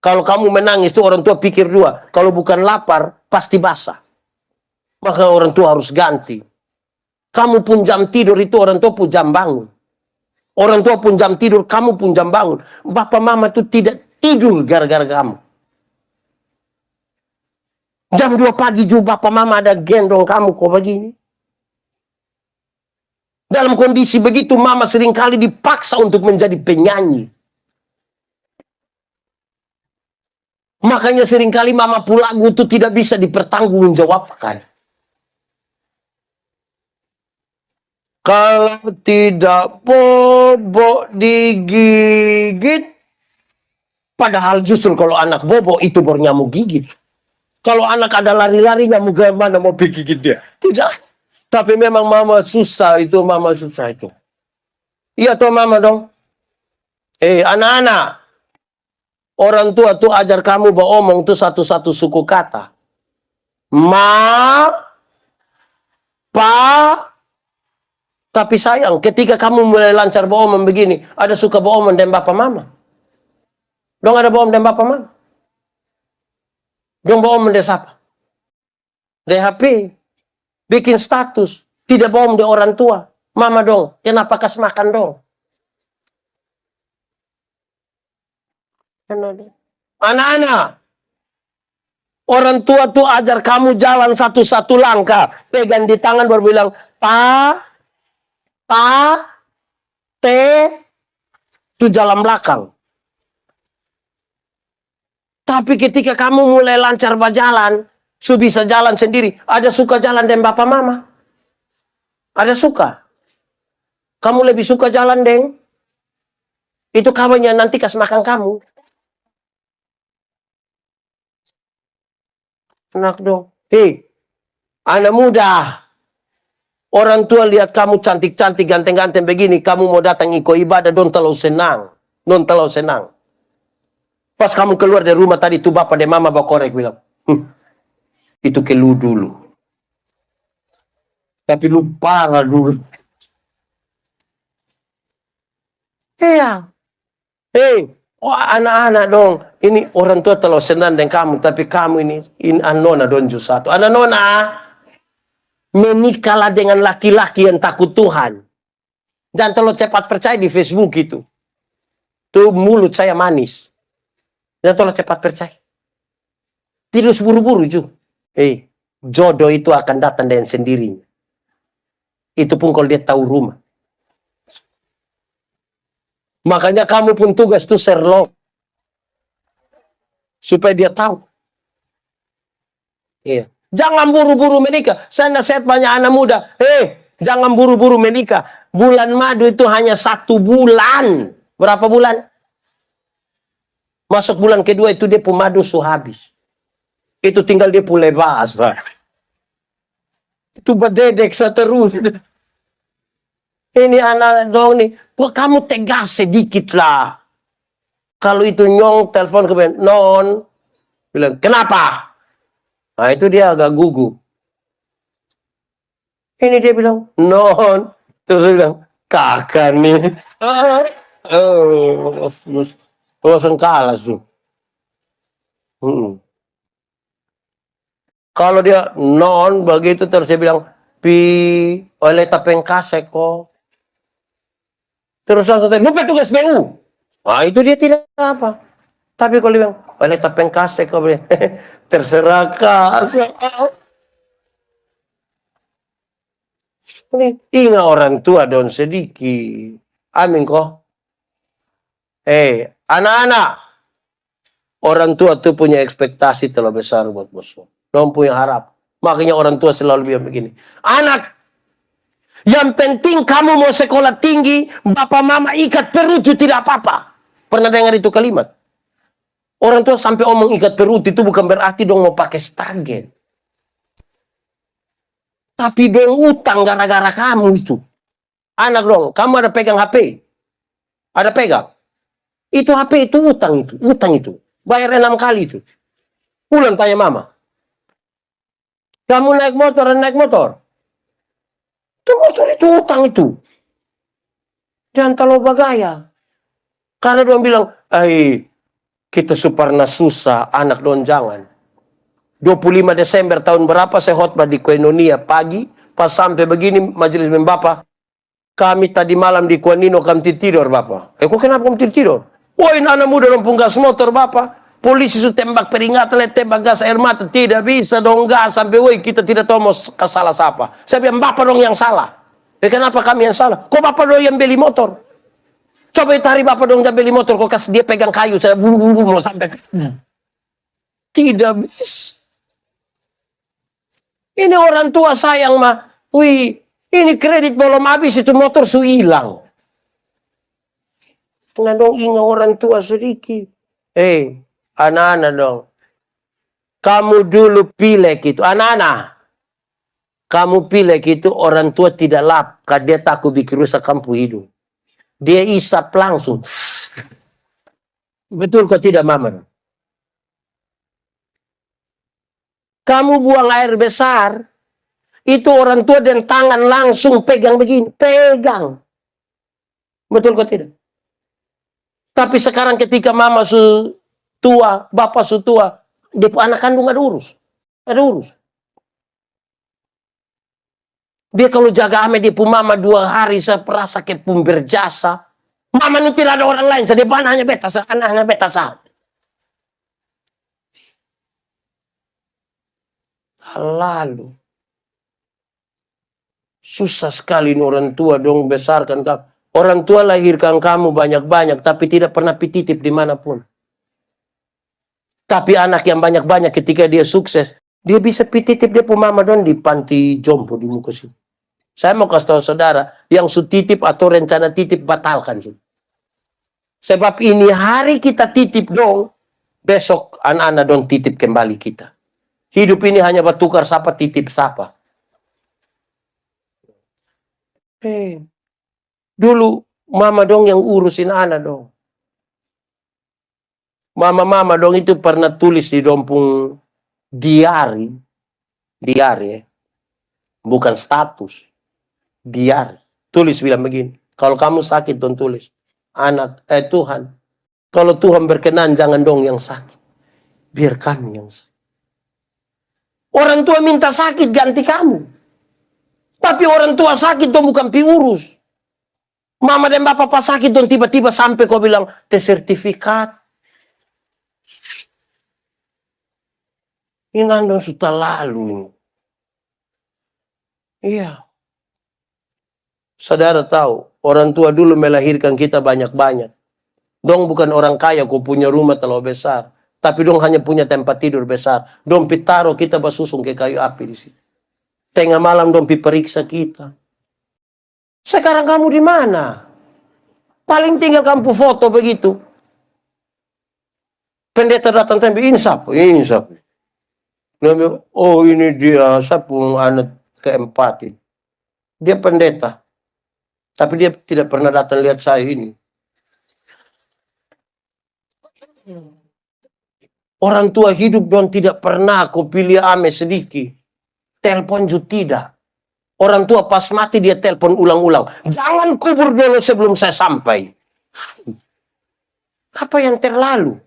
Kalau kamu menangis itu orang tua pikir dua. Kalau bukan lapar, pasti basah. Maka orang tua harus ganti. Kamu pun jam tidur itu orang tua pun jam bangun. Orang tua pun jam tidur, kamu pun jam bangun. Bapak mama itu tidak tidur gara-gara kamu. Jam 2 pagi juga bapak mama ada gendong kamu kok begini. Dalam kondisi begitu mama seringkali dipaksa untuk menjadi penyanyi. Makanya seringkali mama lagu itu tidak bisa dipertanggungjawabkan. Kalau tidak bobo digigit. Padahal justru kalau anak bobo itu baru nyamuk gigit. Kalau anak ada lari-lari nyamuk mana mau gigit dia. Tidak. Tapi memang mama susah itu. Iya toh mama dong. Anak-anak, orang tua tuh ajar kamu beromong tuh satu-satu suku kata. Ma, pa, tapi sayang ketika kamu mulai lancar beromong begini, ada suka beromong dan bapak mama. Dong ada beromong dan bapak mama. Dong beromong dan siapa? Di HP, bikin status, tidak beromong di orang tua. Mama dong, kenapa kas makan dong? Anak-anak, orang tua tuh ajar kamu jalan satu-satu langkah. Pegang di tangan baru bilang, ta, te, itu jalan belakang. Tapi ketika kamu mulai lancar berjalan, su bisa jalan sendiri. Ada suka jalan dengan bapak mama? Ada suka? Kamu lebih suka jalan deng? Itu kawannya nanti kas makan kamu. Anak dong. Anak muda. Orang tua lihat kamu cantik-cantik, ganteng-ganteng begini. Kamu mau datang ikut ibadah, don't terlalu senang. Don't terlalu senang. Pas kamu keluar dari rumah tadi, tuh bapak dan mama bakorek bilang, itu ke lu dulu. Tapi lu parah dulu. Iya. Anak-anak dong. Ini orang tua terlalu senang dengan kamu, tapi kamu ini anona donju satu. Anak nona, menikahlah dengan laki-laki yang takut Tuhan. Jangan terlalu cepat percaya di Facebook itu. Tuh mulut saya manis. Jangan terlalu cepat percaya. Tidak buru-buru juga. Jodoh itu akan datang dengan sendirinya. Itu pun kalau dia tahu rumah. Makanya kamu pun tugas tuh Sherlock. Supaya dia tahu. Iya. Jangan buru-buru menikah. Saya nasihat banyak anak muda. Jangan buru-buru menikah. Bulan madu itu hanya 1 bulan. Berapa bulan? Masuk bulan kedua itu dia pemadu habis. Itu tinggal dia pulai basah. Itu berdedek terus. Ini anak dong nih. Kok kamu tegas sedikit lah. Kalau itu nyong telepon ke non. Bilang, kenapa? Nah itu dia agak gugup. Ini dia bilang, non. Terus dia bilang, kakak nih. Langsung kalah tuh. Kalau dia non begitu terus dia bilang, oleh tapeng kasek kok. Terus langsung tanya, lupa tugas BU. Nah itu dia tidak apa. Tapi kalau dia bilang, oleh tapeng kasek kok. Terserah kasek. Ingat orang tua dong sedikit. Amin kok. Anak-anak. Orang tua tuh punya ekspektasi terlalu besar buat bosmu. Don't punya harap. Makanya orang tua selalu bilang begini. Anak, yang penting kamu mau sekolah tinggi, bapak mama ikat perut itu tidak apa-apa. Pernah dengar itu kalimat? Orang tua sampai omong ikat perut itu bukan berarti dong mau pakai stagen. Tapi dong utang gara-gara kamu itu. Anak dong, kamu ada pegang HP? Ada pegang? Itu HP itu utang itu. Bayar 6 kali itu. Pulang tanya mama. Kamu naik motor. Itu motor itu utang itu. Jangan terlalu bagaya. Karena dia bilang, kita suparna susah, anak don jangan. 25 Desember tahun berapa saya khotbah di Koinonia pagi, pas sampai begini majelis membapa, kami tadi malam di Kuanino kami tidur bapak. Kok kenapa kamu tidur? Woi anak muda dong gas motor bapak. Polisi sudah tembak peringatan, tembak gas air mata. Tidak bisa dong gas sampai woi kita tidak tahu mau salah siapa. Saya bilang bapak dong yang salah. Kenapa kami yang salah? Kok bapak dong yang beli motor? Coba tarik bapak dong yang beli motor. Kok kasih dia pegang kayu. Saya mau sampai. Tidak bisa. Ini orang tua sayang mah. Wih, ini kredit belum habis itu motor su hilang. Nah dong ingat orang tua sedikit. Anak-anak dong. Kamu dulu pilek itu. Anak-anak. Kamu pilek itu orang tua tidak lap. Karena dia takut bikin rusak kamu hidup. Dia isap langsung. Betul kok tidak, Mama? Kamu buang air besar, itu orang tua dan tangan langsung pegang begini. Pegang. Betul kok tidak? Tapi sekarang ketika mama su tua, bapak su tua, dia anak kandung ada urus. Ada urus. Dia kalau jaga ame dia pun mama 2 hari saya perasa kayak pun berjasa. Mama ini tidak ada orang lain, saya depan hanya beta, hanya beta saat. Lalu susah sekali ini orang tua dong besarkan kamu. Orang tua lahirkan kamu banyak-banyak, tapi tidak pernah pititip dimanapun. Tapi anak yang banyak-banyak ketika dia sukses, dia bisa pititip dia pun mama dong di panti jompo di muka sini. Saya mau kasih tahu saudara, yang su titip atau rencana titip batalkan. Sebab ini hari kita titip dong, besok anak-anak dong titip kembali kita. Hidup ini hanya bertukar sapa titip sapa. Dulu mama dong yang urusin anak dong. Mama-mama dong itu pernah tulis di dompung diari. Diari bukan status. Diari. Tulis bilang begini. Kalau kamu sakit dong tulis. Tuhan. Kalau Tuhan berkenan jangan dong yang sakit. Biar kami yang sakit. Orang tua minta sakit ganti kamu. Tapi orang tua sakit dong bukan piurus. Mama dan bapak pas sakit dong tiba-tiba sampai kau bilang tes sertifikat. Ini dong sudah lalu ini. Iya. Saudara tahu, orang tua dulu melahirkan kita banyak-banyak. Dong bukan orang kaya, kau punya rumah terlalu besar. Tapi dong hanya punya tempat tidur besar. Dong pitaro kita basusung ke kayu api di situ. Tengah malam dong periksa kita. Sekarang kamu di mana? Paling tinggal kamu foto begitu. Pendeta datang tembak, ini siapa? Ini siapa? Oh ini dia, siapa anak keempat. Dia pendeta. Tapi dia tidak pernah datang lihat saya ini. Orang tua hidup dong tidak pernah aku pilih ame sedikit. Telepon juga tidak. Orang tua pas mati dia telepon ulang-ulang. Jangan kubur dulu sebelum saya sampai. Apa yang terlalu?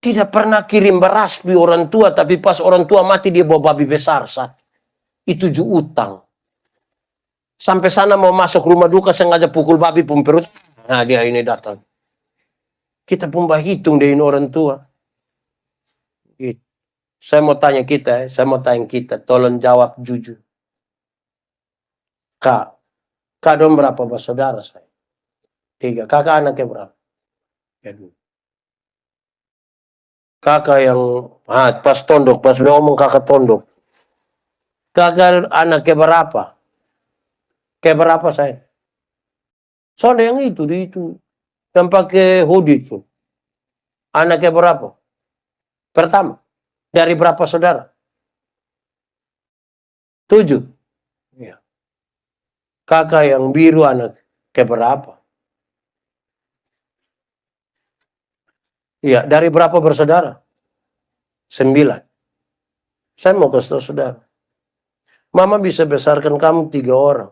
Tidak pernah kirim beras di orang tua, tapi pas orang tua mati dia bawa babi besar saat. Itu juga utang. Sampai sana mau masuk rumah duka sengaja pukul babi pun perut. Nah dia ini datang. Kita pun hitung deh ini orang tua. Gitu. Saya mau tanya kita, tolong jawab jujur. Kak dong berapa bersaudara saya? 3. Kakak anaknya berapa? Ya, 2. Kakak yang pas tondok, pas ngomong kakak tondok. Kakak anaknya berapa? Kayak berapa saya? Soalnya yang itu yang pakai hoodie itu. Anaknya berapa? Pertama. Dari berapa saudara? 7. Ya. Kakak yang biru anak keberapa? Iya, dari berapa bersaudara? 9. Saya mau kasih tahu saudara. Mama bisa besarkan kamu 3 orang.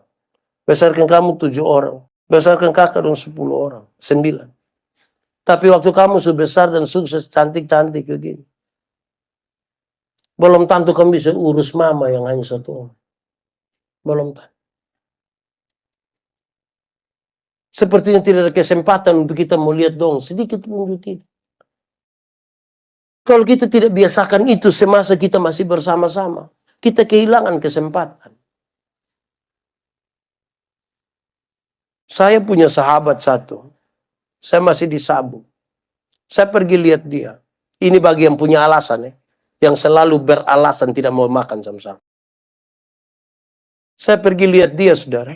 Besarkan kamu 7 orang. Besarkan kakak dong 10 orang. 9. Tapi waktu kamu sudah besar dan sukses, cantik-cantik begini. Belum tentu kamu bisa urus mama yang hanya 1 orang. Belum tentu. Sepertinya tidak ada kesempatan untuk kita melihat dong. Sedikit pun tidak. Kalau kita tidak biasakan itu semasa kita masih bersama-sama. Kita kehilangan kesempatan. Saya punya sahabat satu. Saya masih di Sabu. Saya pergi lihat dia. Ini bagi yang punya alasan ya. Yang selalu beralasan tidak mau makan sama-sama. Saya pergi lihat dia, saudara.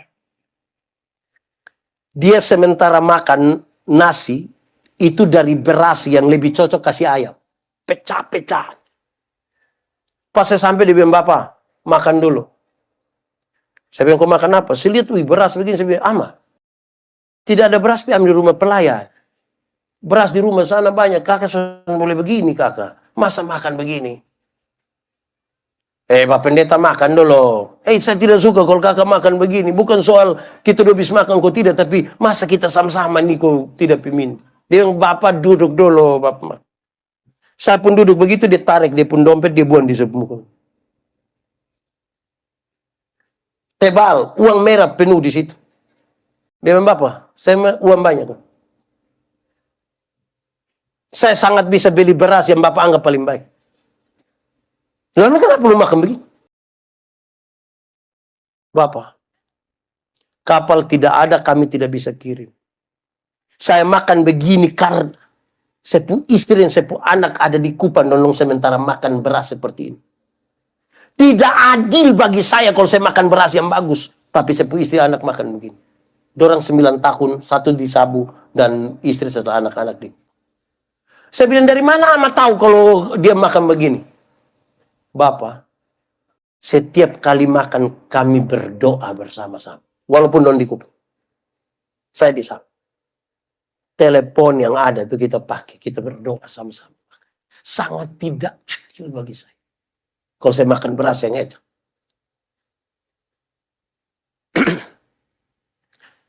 Dia sementara makan nasi, itu dari beras yang lebih cocok kasih ayam. Pecah-pecah. Pas saya sampai dia bilang, Bapak, makan dulu. Saya bilang, kau makan apa? Saya lihat, beras begini. Saya bilang, Ama, Tidak ada beras piam di rumah pelayan. Beras di rumah sana banyak. Kakak boleh begini kakak. Masa makan begini? Pak pendeta makan dulu. Saya tidak suka kalau kakak makan begini. Bukan soal kita udah bisa makan kau tidak. Tapi masa kita sama-sama nih kau tidak pimin. Dia bilang, bapak duduk dulu. Bapak. Saya pun duduk begitu, dia tarik, dia pun dompet, dia buang di sebelah. Tebal, uang merah penuh di situ. Dia bilang, bapak, saya uang banyak. Saya sangat bisa beli beras yang bapak anggap paling baik. Lalu kenapa lu makan begini? Bapak, kapal tidak ada, kami tidak bisa kirim. Saya makan begini karena sepuh istri dan sepuh anak ada di Kupang Dondong sementara makan beras seperti ini. Tidak adil bagi saya kalau saya makan beras yang bagus, tapi sepuh istri anak makan begini. Dorang 9 tahun, satu di Sabu dan istri satu anak-anak di. Saya bilang, dari mana amat tahu kalau dia makan begini? Bapak, setiap kali makan kami berdoa bersama-sama. Walaupun don di Kupang. Saya di sana. Telepon yang ada itu kita pakai. Kita berdoa sama-sama. Sangat tidak adil bagi saya. Kalau saya makan beras yang itu.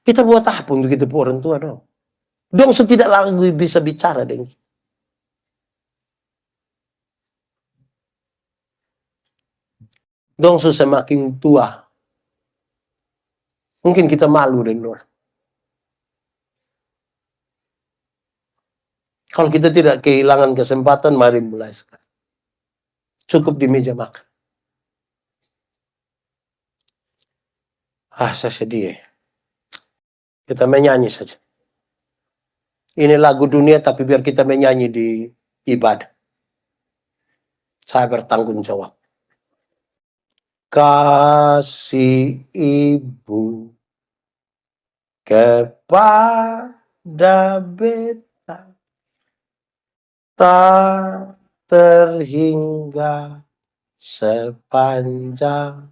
Kita buat apa untuk kita orang tua dong? Dong tidak lagi bisa bicara dengan kita. Dong semakin tua. Mungkin kita malu dengan orang. Kalau kita tidak kehilangan kesempatan, mari mulai sekarang. Cukup di meja makan. Saya sedih. Kita menyanyi saja. Ini lagu dunia, tapi biar kita menyanyi di ibadah. Saya bertanggung jawab. Kasih ibu kepada beta tak terhingga sepanjang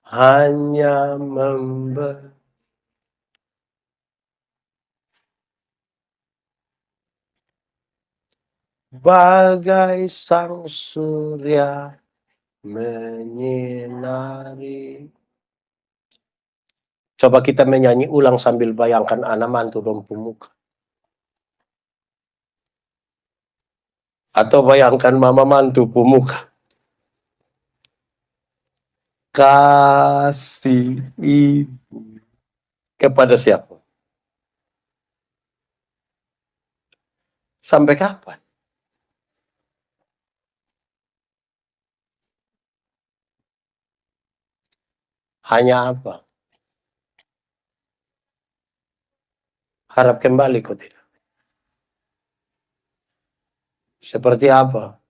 hanya memberi. Bagai sang surya menyinari. Coba kita menyanyi ulang sambil bayangkan anak mantu dong pemuka. Atau bayangkan mama mantu pemuka. Kasih ibu kepada siapa? Sampai kapan? Hanya apa? Harap kembali kau tidak? Seperti apa?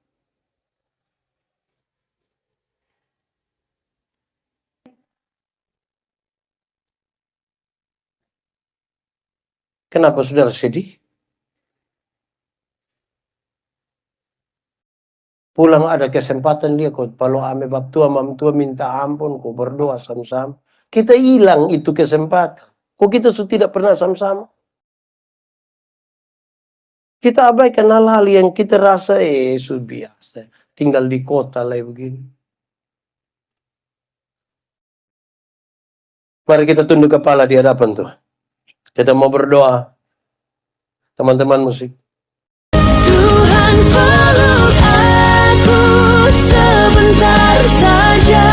Kenapa saudara sedih? Pulang ada kesempatan dia kau kalau ame bab tua mam tua minta ampun kau berdoa sama-sama. Kita hilang itu kesempatan. Kok kita sudah tidak pernah sama-sama? Kita abaikan hal-hal yang kita rasa sudah biasa. Tinggal di kota lah begini. Mari kita tunduk kepala di hadapan Tuhan. Kita mau berdoa. Teman-teman musik. Tuhan peluk aku sebentar saja.